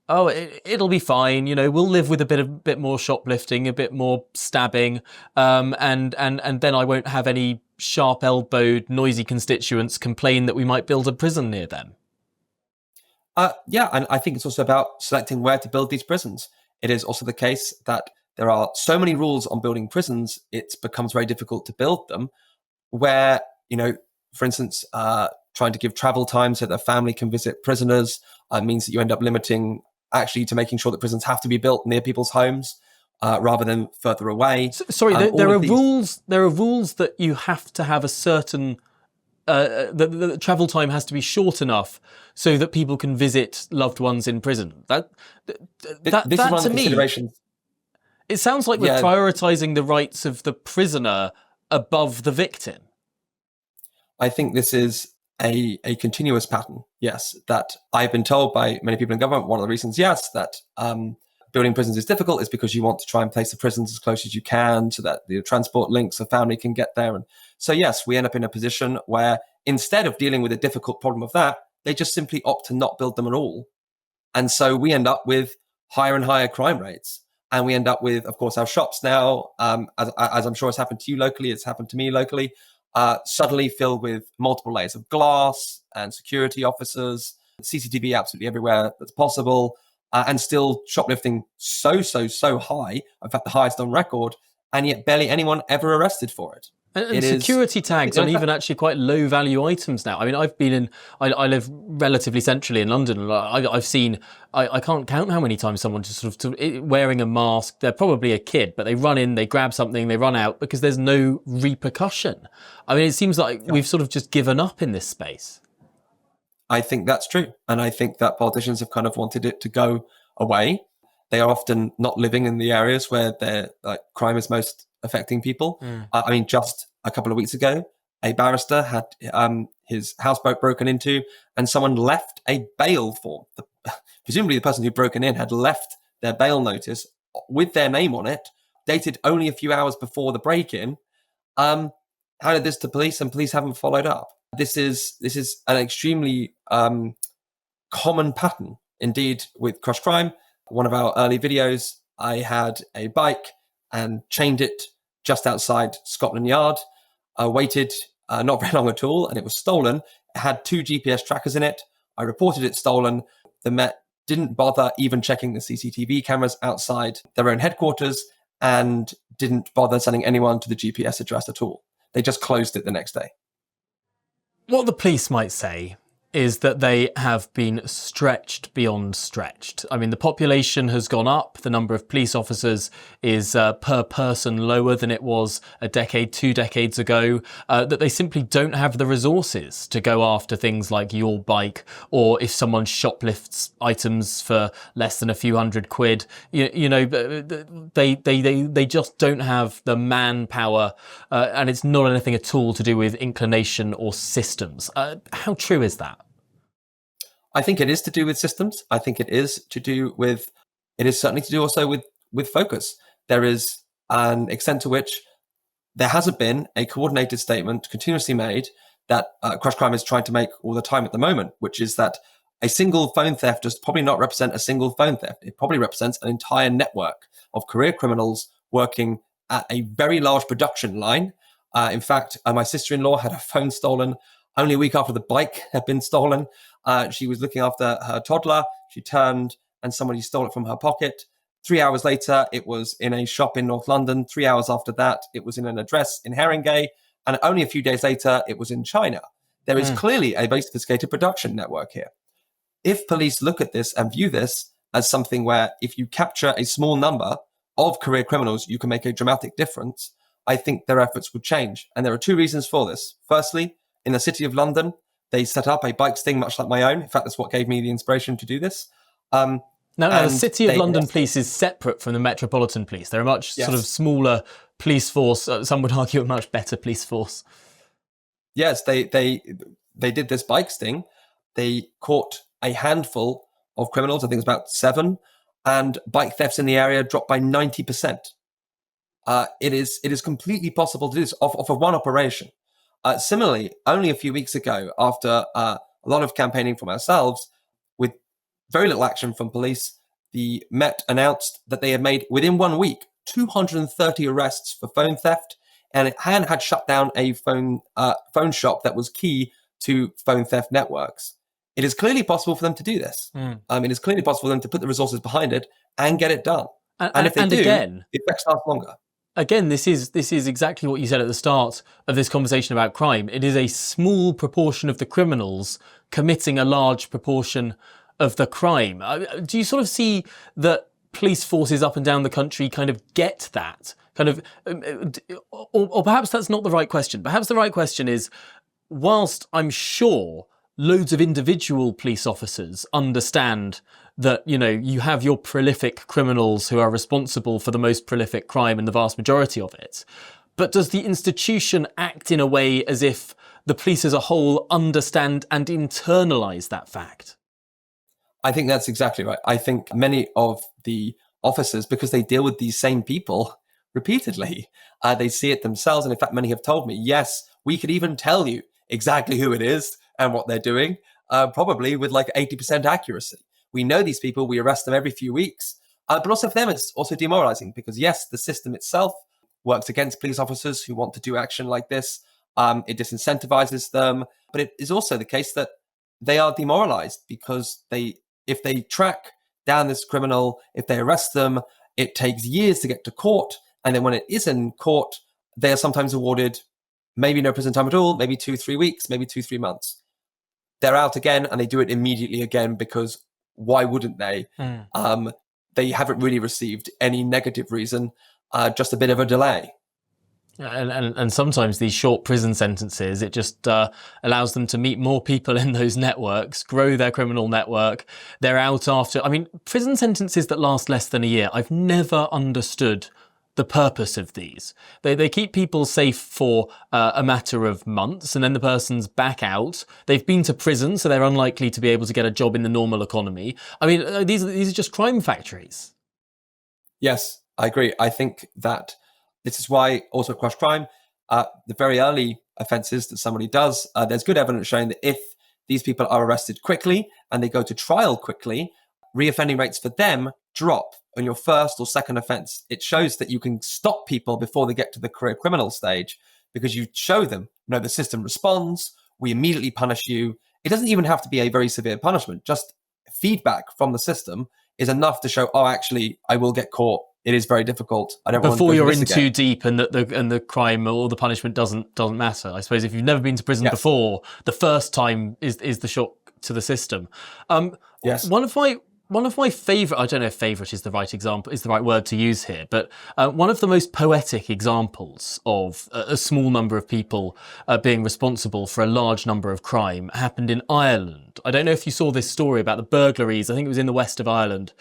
oh, it'll be fine. We'll live with a bit more shoplifting, a bit more stabbing, and then I won't have any sharp-elbowed, noisy constituents complain that we might build a prison near them. Yeah, and I think it's also about selecting where to build these prisons. It is also the case that there are so many rules on building prisons, it becomes very difficult to build them. Where, for instance, trying to give travel time so that a family can visit prisoners means that you end up limiting actually to making sure that prisons have to be built near people's homes rather than further away. Sorry, there are rules. There are rules that you have to have a certain. The travel time has to be short enough so that people can visit loved ones in prison. That to me, it sounds like we're prioritizing the rights of the prisoner above the victim. I think this is a continuous pattern, yes, that I've been told by many people in government. One of the reasons, yes, that building prisons is difficult is because you want to try and place the prisons as close as you can so that the transport links of family can get there. And so, yes, we end up in a position where instead of dealing with a difficult problem of that, they just simply opt to not build them at all. And so we end up with higher and higher crime rates. And we end up with, of course, our shops now, as I'm sure it's happened to you locally, it's happened to me locally, suddenly filled with multiple layers of glass and security officers, CCTV absolutely everywhere that's possible, and still shoplifting so high, in fact, the highest on record, and yet barely anyone ever arrested for it. And security tags on even actually quite low value items now. I mean, I live relatively centrally in London, and I've seen, I can't count how many times someone just sort of wearing a mask. They're probably a kid, but they run in, they grab something, they run out because there's no repercussion. I mean, it seems like we've sort of just given up in this space. I think that's true. And I think that politicians have kind of wanted it to go away. They are often not living in the areas where crime is most affecting people. I mean, just a couple of weeks ago, a barrister had his houseboat broken into and someone left a bail form. Presumably the person who'd broken in had left their bail notice with their name on it, dated only a few hours before the break-in. Handed this to police and police haven't followed up. This is an extremely common pattern. Indeed, with Crush Crime, one of our early videos, I had a bike and chained it just outside Scotland Yard. I waited not very long at all, and it was stolen. It had 2 GPS trackers in it. I reported it stolen. The Met didn't bother even checking the CCTV cameras outside their own headquarters and didn't bother sending anyone to the GPS address at all. They just closed it the next day. What the police might say is that they have been stretched beyond stretched. I mean, the population has gone up. The number of police officers is per person lower than it was a decade, 2 decades ago, that they simply don't have the resources to go after things like your bike, or if someone shoplifts items for less than a few £100, they just don't have the manpower, and it's not anything at all to do with inclination or systems. How true is that? I think it is to do with systems. I think it is certainly to do also with focus. There is an extent to which there hasn't been a coordinated statement continuously made that Crush Crime is trying to make all the time at the moment, which is that a single phone theft does probably not represent a single phone theft. It probably represents an entire network of career criminals working at a very large production line. In fact, my sister-in-law had her phone stolen only a week after the bike had been stolen. She was looking after her toddler. She turned and somebody stole it from her pocket. 3 hours later, it was in a shop in North London. 3 hours after that, it was in an address in Haringey. And only a few days later, it was in China. There is clearly a very sophisticated production network here. If police look at this and view this as something where if you capture a small number of career criminals, you can make a dramatic difference, I think their efforts would change. And there are 2 reasons for this. Firstly, in the city of London, they set up a bike sting much like my own. In fact, that's what gave me the inspiration to do this. Now, the City of London Police is separate from the Metropolitan Police. They're a much sort of smaller police force. Some would argue a much better police force. Yes, they did this bike sting. They caught a handful of criminals, I think it was about 7, and bike thefts in the area dropped by 90%. It is completely possible to do this off of one operation. Similarly, only a few weeks ago, after a lot of campaigning from ourselves, with very little action from police, the Met announced that they had made, within 1 week, 230 arrests for phone theft, and it had shut down a phone shop that was key to phone theft networks. It is clearly possible for them to do this. It is clearly possible for them to put the resources behind it and get it done. And if they do, again, the effects last longer. Again, this is exactly what you said at the start of this conversation about crime. It is a small proportion of the criminals committing a large proportion of the crime. Do you sort of see that police forces up and down the country kind of get that? Kind of, or perhaps that's not the right question. Perhaps the right question is, whilst I'm sure loads of individual police officers understand that, you know, you have your prolific criminals who are responsible for the most prolific crime and the vast majority of it, but does the institution act in a way as if the police as a whole understand and internalise that fact? I think that's exactly right. I think many of the officers, because they deal with these same people repeatedly, they see it themselves. And in fact, many have told me, yes, we could even tell you exactly who it is and what they're doing, probably with like 80% accuracy. We know these people, we arrest them every few weeks. But also for them, it's also demoralizing because, yes, the system itself works against police officers who want to do action like this. It disincentivizes them. But it is also the case that they are demoralized because if they track down this criminal, if they arrest them, it takes years to get to court. And then when it is in court, they are sometimes awarded maybe no prison time at all, maybe 2-3 weeks, maybe 2-3 months. They're out again and they do it immediately again because why wouldn't they? They haven't really received any negative reason, just a bit of a delay. And sometimes these short prison sentences, it just allows them to meet more people in those networks, grow their criminal network. They're out after, I mean, prison sentences that last less than a year, I've never understood the purpose of these. They keep people safe for a matter of months and then the person's back out. They've been to prison, so they're unlikely to be able to get a job in the normal economy. I mean, these are just crime factories. Yes, I agree. I think that this is why also across crime, the very early offences that somebody does, there's good evidence showing that if these people are arrested quickly and they go to trial quickly, reoffending rates for them drop on your first or second offence. It shows that you can stop people before they get to the career criminal stage because you show them, no, the system responds, we immediately punish you. It doesn't even have to be a very severe punishment. Just feedback from the system is enough to show, oh, actually, I will get caught. It is very difficult. I don't want to before you're in again. too deep and the crime or the punishment doesn't matter. I suppose if you've never been to prison before, the first time is the shock to the system. Yes. One of my favourite, I don't know if favourite is the right example, is the right word to use here, but one of the most poetic examples of a small number of people being responsible for a large number of crime happened in Ireland. I don't know if you saw this story about the burglaries, I think it was in the west of Ireland,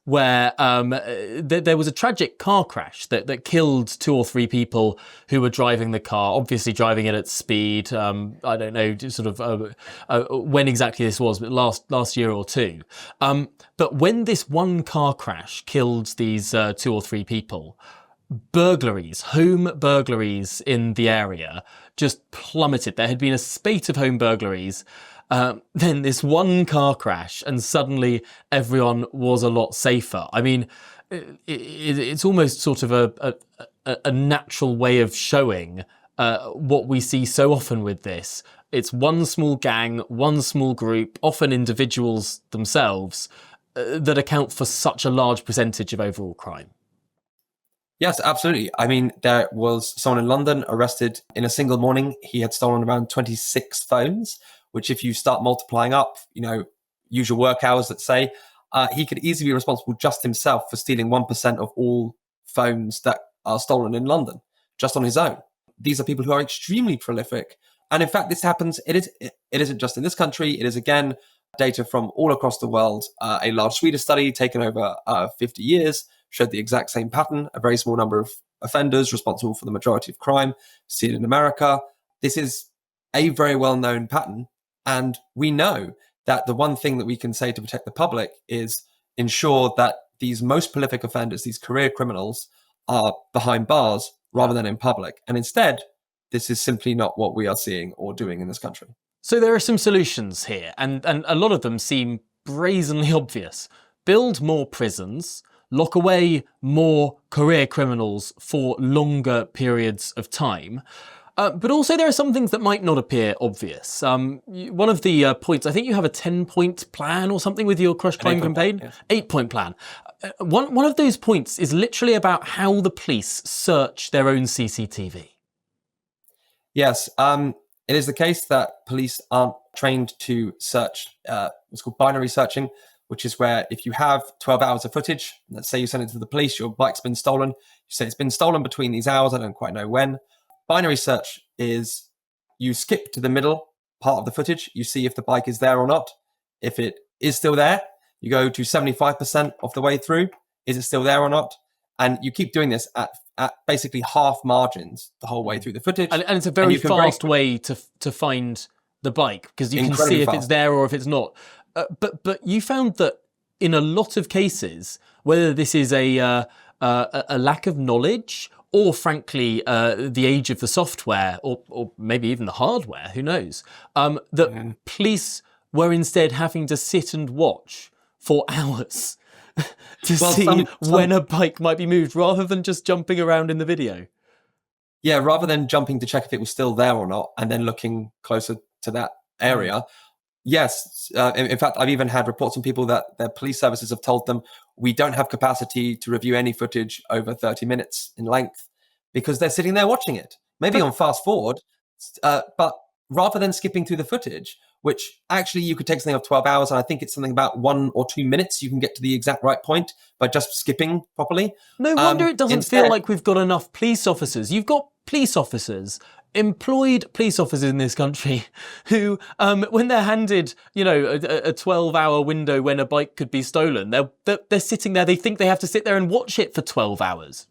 where there was a tragic car crash that killed 2 or 3 people who were driving the car, obviously driving it at speed. I don't know sort of when exactly this was, but last year or two. But when this one car crash killed these 2 or 3 people, home burglaries in the area just plummeted. There had been a spate of home burglaries. Then this one car crash and suddenly everyone was a lot safer. I mean, it's almost sort of a natural way of showing what we see so often with this. It's one small gang, one small group, often individuals themselves, that account for such a large percentage of overall crime. Yes, absolutely. I mean, there was someone in London arrested in a single morning. He had stolen around 26 phones, which if you start multiplying up, usual work hours, let's say, he could easily be responsible just himself for stealing 1% of all phones that are stolen in London, just on his own. These are people who are extremely prolific. And in fact, this happens, it isn't just in this country, it is again, data from all across the world. A large Swedish study taken over 50 years showed the exact same pattern, a very small number of offenders responsible for the majority of crime, seen in America. This is a very well-known pattern. And we know that the one thing that we can say to protect the public is ensure that these most prolific offenders, these career criminals, are behind bars rather than in public. And instead, this is simply not what we are seeing or doing in this country. So there are some solutions here, and a lot of them seem brazenly obvious. Build more prisons, lock away more career criminals for longer periods of time. But also there are some things that might not appear obvious. One of the points, I think you have a 10-point plan or something with your Crush Crime campaign? Yes. 8-point plan. One of those points is literally about how the police search their own CCTV. Yes, it is the case that police aren't trained to search what's called binary searching, which is where if you have 12 hours of footage, let's say you send it to the police, your bike's been stolen, you say it's been stolen between these hours, I don't quite know when. Binary search is you skip to the middle part of the footage, you see if the bike is there or not. If it is still there, you go to 75% of the way through. Is it still there or not? And you keep doing this at basically half margins the whole way through the footage. And it's a very fast way to find the bike, because you can see if it's there or if it's not. But you found that in a lot of cases, whether this is a lack of knowledge or frankly the age of the software or maybe even the hardware, who knows, that police were instead having to sit and watch for hours to see when a bike might be moved, rather than just jumping around in the video. Yeah, rather than jumping to check if it was still there or not and then looking closer to that area. Yes, in fact, I've even had reports from people that their police services have told them, we don't have capacity to review any footage over 30 minutes in length, because they're sitting there watching it, maybe on fast forward, but rather than skipping through the footage, which actually you could take something of 12 hours, and I think it's something about 1 or 2 minutes, you can get to the exact right point by just skipping properly. No wonder it doesn't feel like we've got enough police officers. You've got police officers, employed police officers in this country, who, when they're handed, a 12-hour window when a bike could be stolen, they're sitting there. They think they have to sit there and watch it for 12 hours.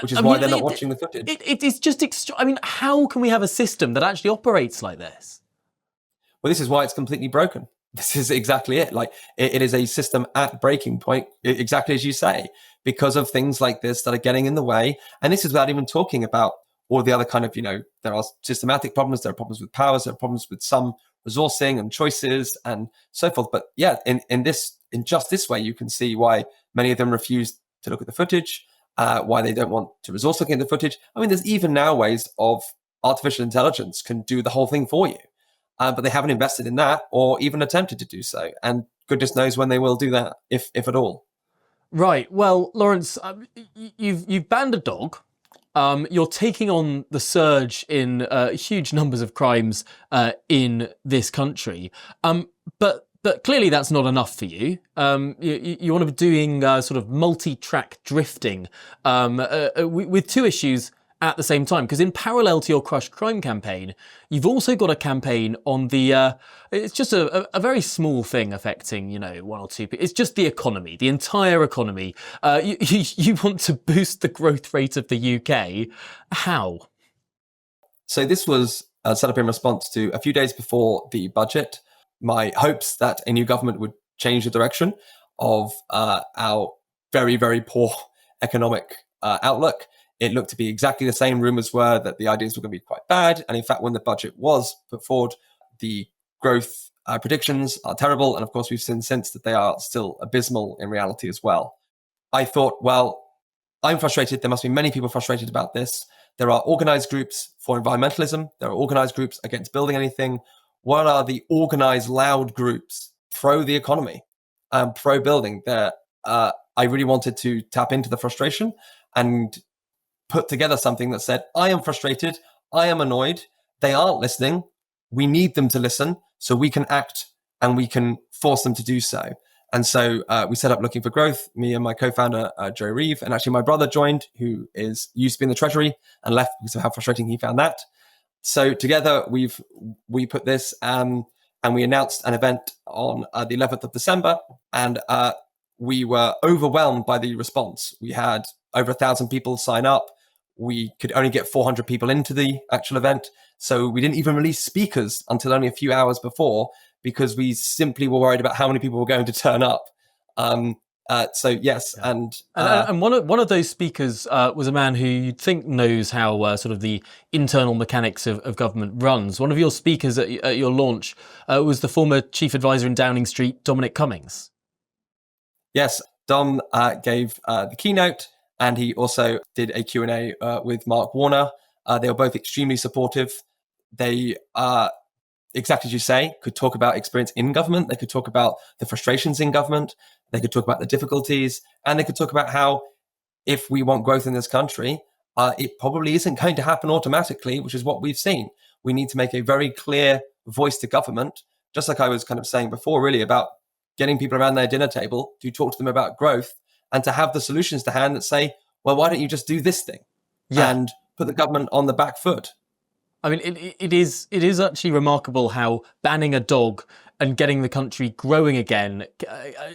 Which is why they're not watching the footage. It is just how can we have a system that actually operates like this? Well, this is why it's completely broken. This is exactly it. Like, it is a system at breaking point, exactly as you say, because of things like this that are getting in the way. And this is without even talking about all the other kind of, there are systematic problems, there are problems with powers, there are problems with some resourcing and choices and so forth. But yeah, in just this way, you can see why many of them refuse to look at the footage, why they don't want to resource looking at the footage. I mean, there's even now ways of artificial intelligence can do the whole thing for you. But they haven't invested in that or even attempted to do so. And goodness knows when they will do that, if at all. Right. Well, Lawrence, you've banned a dog. You're taking on the surge in huge numbers of crimes in this country. But clearly that's not enough for you. You want to be doing sort of multi-track drifting with two issues at the same time, because in parallel to your Crush Crime campaign, you've also got a campaign on the, it's just a very small thing affecting, 1 or 2 people. It's just the economy, the entire economy. You want to boost the growth rate of the UK. How? So this was set up in response to a few days before the budget, my hopes that a new government would change the direction of our very, very poor economic outlook. It looked to be exactly the same. Rumours were that the ideas were going to be quite bad. And in fact, when the budget was put forward, the growth predictions are terrible. And of course, we've seen since that they are still abysmal in reality as well. I thought, well, I'm frustrated. There must be many people frustrated about this. There are organised groups for environmentalism. There are organised groups against building anything. What are the organised loud groups pro the economy, pro building? I really wanted to tap into the frustration and put together something that said, I am frustrated, I am annoyed, they aren't listening, we need them to listen so we can act and we can force them to do so. And so we set up Looking for Growth, me and my co-founder, Joe Reeve, and actually my brother joined, who used to be in the Treasury and left because of how frustrating he found that. So together we put this and we announced an event on the 11th of December, and we were overwhelmed by the response. We had over 1,000 people sign up. We could only get 400 people into the actual event. So we didn't even release speakers until only a few hours before, because we simply were worried about how many people were going to turn up. So yes, and And one of those speakers was a man who you'd think knows how sort of the internal mechanics of government runs. One of your speakers at your launch was the former chief advisor in Downing Street, Dominic Cummings. yes, Dom gave the keynote, and he also did a Q&A with Mark Warner. They were both extremely supportive. They, exactly as you say, could talk about experience in government. They could talk about the frustrations in government. They could talk about the difficulties, and they could talk about how, if we want growth in this country, it probably isn't going to happen automatically, which is what we've seen. We need to make a very clear voice to government, just like I was kind of saying before, really, about getting people around their dinner table to talk to them about growth and to have the solutions to hand that say, well, why don't you just do this thing and put the government on the back foot? I mean, it is actually remarkable how banning a dog and getting the country growing again,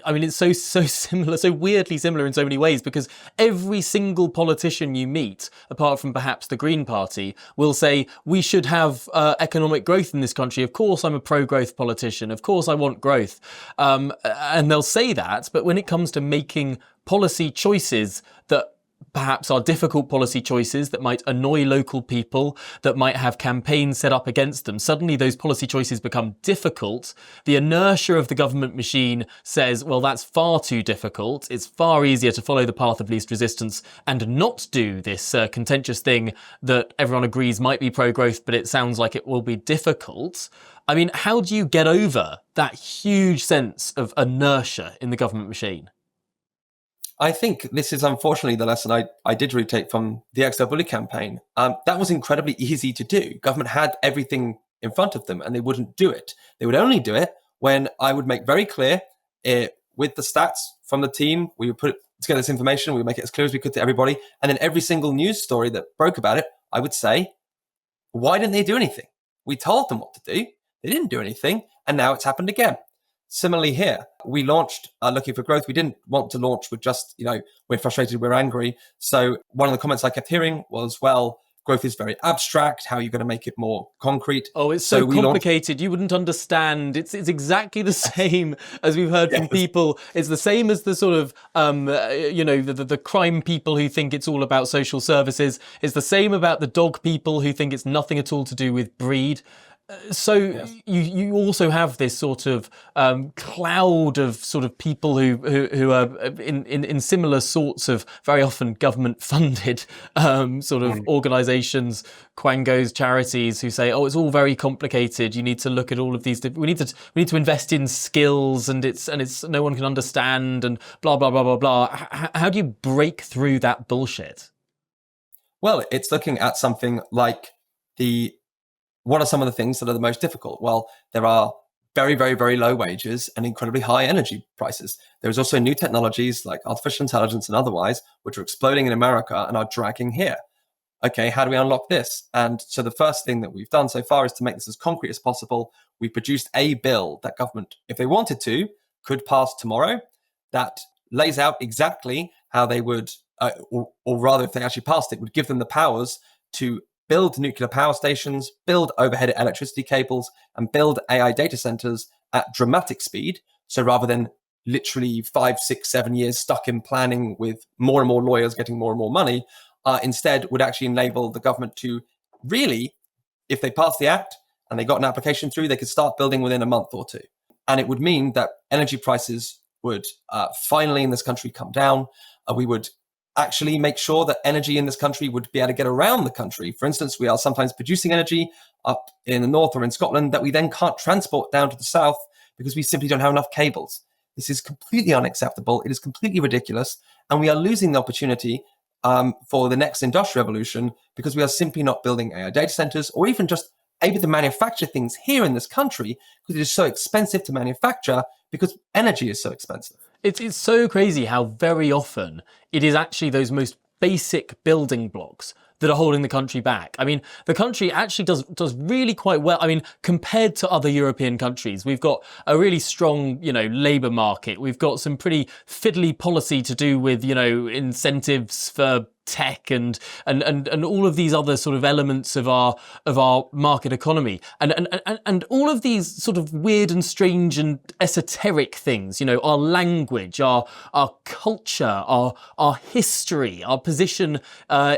I mean, it's so similar, so weirdly similar in so many ways, because every single politician you meet, apart from perhaps the Green Party, will say, we should have economic growth in this country. Of course, I'm a pro-growth politician. Of course, I want growth. And they'll say that, but when it comes to making policy choices that perhaps are difficult policy choices that might annoy local people, that might have campaigns set up against them, suddenly those policy choices become difficult. The inertia of the government machine says, well, that's far too difficult. It's far easier to follow the path of least resistance and not do this contentious thing that everyone agrees might be pro-growth, but it sounds like it will be difficult. I mean, how do you get over that huge sense of inertia in the government machine? I think this is unfortunately the lesson I did really take from the Exile Bully campaign. That was incredibly easy to do. Government had everything in front of them and they wouldn't do it. They would only do it when I would make very clear with the stats from the team. We would put together this information, we would make it as clear as we could to everybody. And then every single news story that broke about it, I would say, why didn't they do anything? We told them what to do. They didn't do anything. And now it's happened again. Similarly here, we launched Looking for Growth. We didn't want to launch with just, we're frustrated, we're angry. So one of the comments I kept hearing was, well, growth is very abstract. How are you going to make it more concrete? Oh, it's so complicated. You wouldn't understand. It's exactly the same as we've heard from people. It's the same as the sort of, the crime people who think it's all about social services. It's the same about the dog people who think it's nothing at all to do with breed. So you also have this sort of cloud of sort of people who are in similar sorts of very often government funded sort of organisations, quangos, charities, who say, oh, it's all very complicated. You need to look at all of these. We need to invest in skills, and it's no one can understand, and blah blah blah blah blah. How do you break through that bullshit? Well, it's looking at something like what are some of the things that are the most difficult? Well, there are very, very, very low wages and incredibly high energy prices. There's also new technologies like artificial intelligence and otherwise, which are exploding in America and are dragging here. Okay, how do we unlock this? And so the first thing that we've done so far is to make this as concrete as possible. We produced a bill that government, if they wanted to, could pass tomorrow that lays out exactly how they would, or rather if they actually passed it, would give them the powers to build nuclear power stations, build overhead electricity cables, and build AI data centers at dramatic speed. So rather than literally 5, 6, 7 years stuck in planning with more and more lawyers getting more and more money, instead would actually enable the government to really, if they passed the act and they got an application through, they could start building within a month or two. And it would mean that energy prices would finally in this country come down. We would actually make sure that energy in this country would be able to get around the country. For instance, we are sometimes producing energy up in the north or in Scotland that we then can't transport down to the south because we simply don't have enough cables. This is completely unacceptable. It is completely ridiculous. And we are losing the opportunity for the next industrial revolution because we are simply not building AI data centers or even just able to manufacture things here in this country because it is so expensive to manufacture because energy is so expensive. It's so crazy how very often it is actually those most basic building blocks that are holding the country back. I mean, the country actually does really quite well. I mean, compared to other European countries, we've got a really strong, labour market. We've got some pretty fiddly policy to do with, incentives for tech and all of these other sort of elements of our market economy, and all of these sort of weird and strange and esoteric things, you know, our language, our culture, our history, our position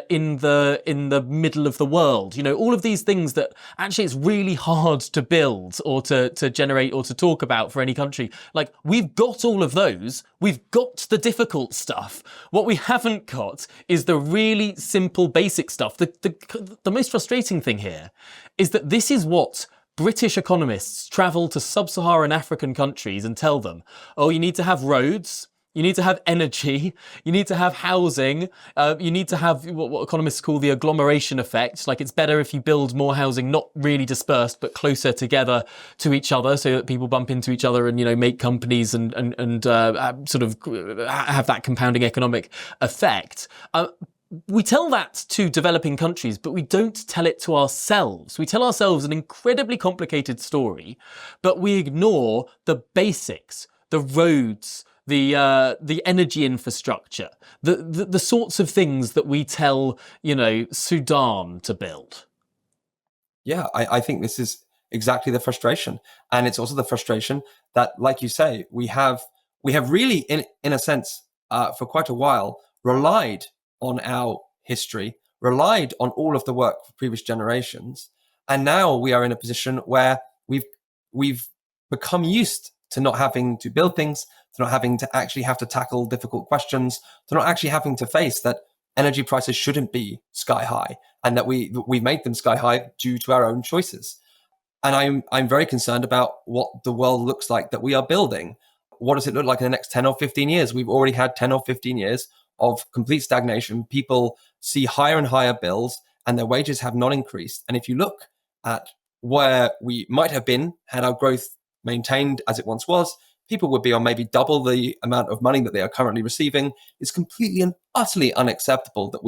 in the middle of the world, you know, all of these things that actually it's really hard to build or to generate or to talk about for any country. Like, we've got all of those. We've got the difficult stuff. What we haven't got is the really simple, basic stuff. The most frustrating thing here is that this is what British economists travel to sub-Saharan African countries and tell them. Oh, you need to have roads. You need to have energy, you need to have housing, you need to have what economists call the agglomeration effect. Like, it's better if you build more housing, not really dispersed, but closer together to each other so that people bump into each other and, you know, make companies and sort of have that compounding economic effect. We tell that to developing countries, but we don't tell it to ourselves. We tell ourselves an incredibly complicated story, but we ignore the basics, the roads, the energy infrastructure, the sorts of things that we tell, you know, Sudan to build. Yeah, I think this is exactly the frustration. And it's also the frustration that, like you say, we have really, in a sense, for quite a while, relied on our history, relied on all of the work of previous generations. And now we are in a position where we've become used to not having to build things, to not having to actually have to tackle difficult questions, to not actually having to face that energy prices shouldn't be sky high, and that we made them sky high due to our own choices. And I'm very concerned about what the world looks like that we are building. What does it look like in the next 10 or 15 years? We've already had 10 or 15 years of complete stagnation. People see higher and higher bills and their wages have not increased. And if you look at where we might have been had our growth maintained as it once was, people would be on maybe double the amount of money that they are currently receiving. It's completely and utterly unacceptable that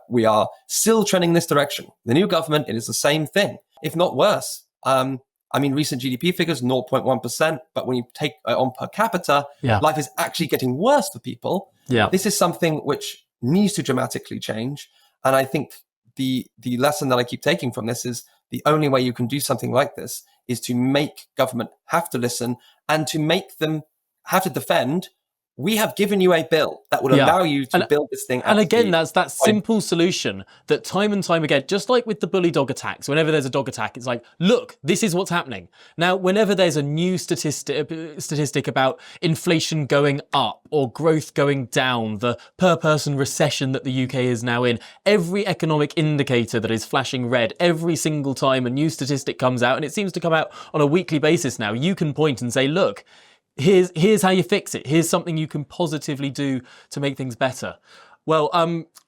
we are still trending in this direction. The new government, it is the same thing, if not worse. I mean, recent GDP figures, 0.1%, but when you take on per capita, life is actually getting worse for people. Yeah. This is something which needs to dramatically change. And I think the lesson that I keep taking from this is the only way you can do something like this is to make government have to listen and to make them have to defend. We have given you a bill that would allow you to build this thing. And again, that's that simple solution that time and time again, just like with the bully dog attacks, whenever there's a dog attack, it's like, look, this is what's happening. Now, whenever there's a new statistic about inflation going up or growth going down, the per person recession that the UK is now in, every economic indicator that is flashing red, every single time a new statistic comes out, and it seems to come out on a weekly basis now, you can point and say, look, Here's how you fix it. Here's something you can positively do to make things better. Well,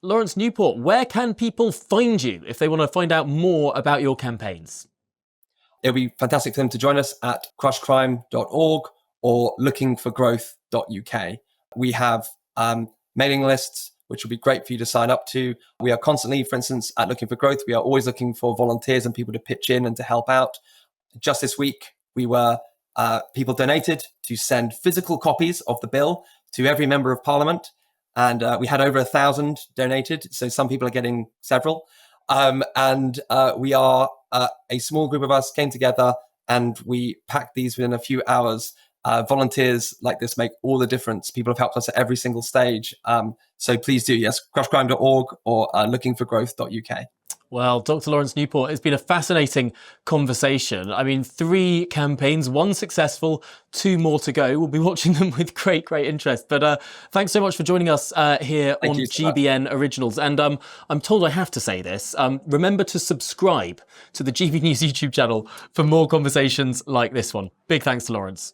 Lawrence Newport, where can people find you if they want to find out more about your campaigns? It'll be fantastic for them to join us at crushcrime.org or lookingforgrowth.uk. We have mailing lists, which will be great for you to sign up to. We are constantly, for instance, at Looking for Growth, we are always looking for volunteers and people to pitch in and to help out. Just this week, people donated to send physical copies of the bill to every member of Parliament. And we had over 1,000 donated. So some people are getting several. We are, a small group of us came together and we packed these within a few hours. Volunteers like this make all the difference. People have helped us at every single stage. So please do, yes, crushcrime.org or lookingforgrowth.uk. Well, Dr. Lawrence Newport, it's been a fascinating conversation. I mean, 3 campaigns, 1 successful, 2 more to go. We'll be watching them with great interest. But thanks so much for joining us here on GBN Originals. And I'm told I have to say this. Remember to subscribe to the GB News YouTube channel for more conversations like this one. Big thanks to Lawrence.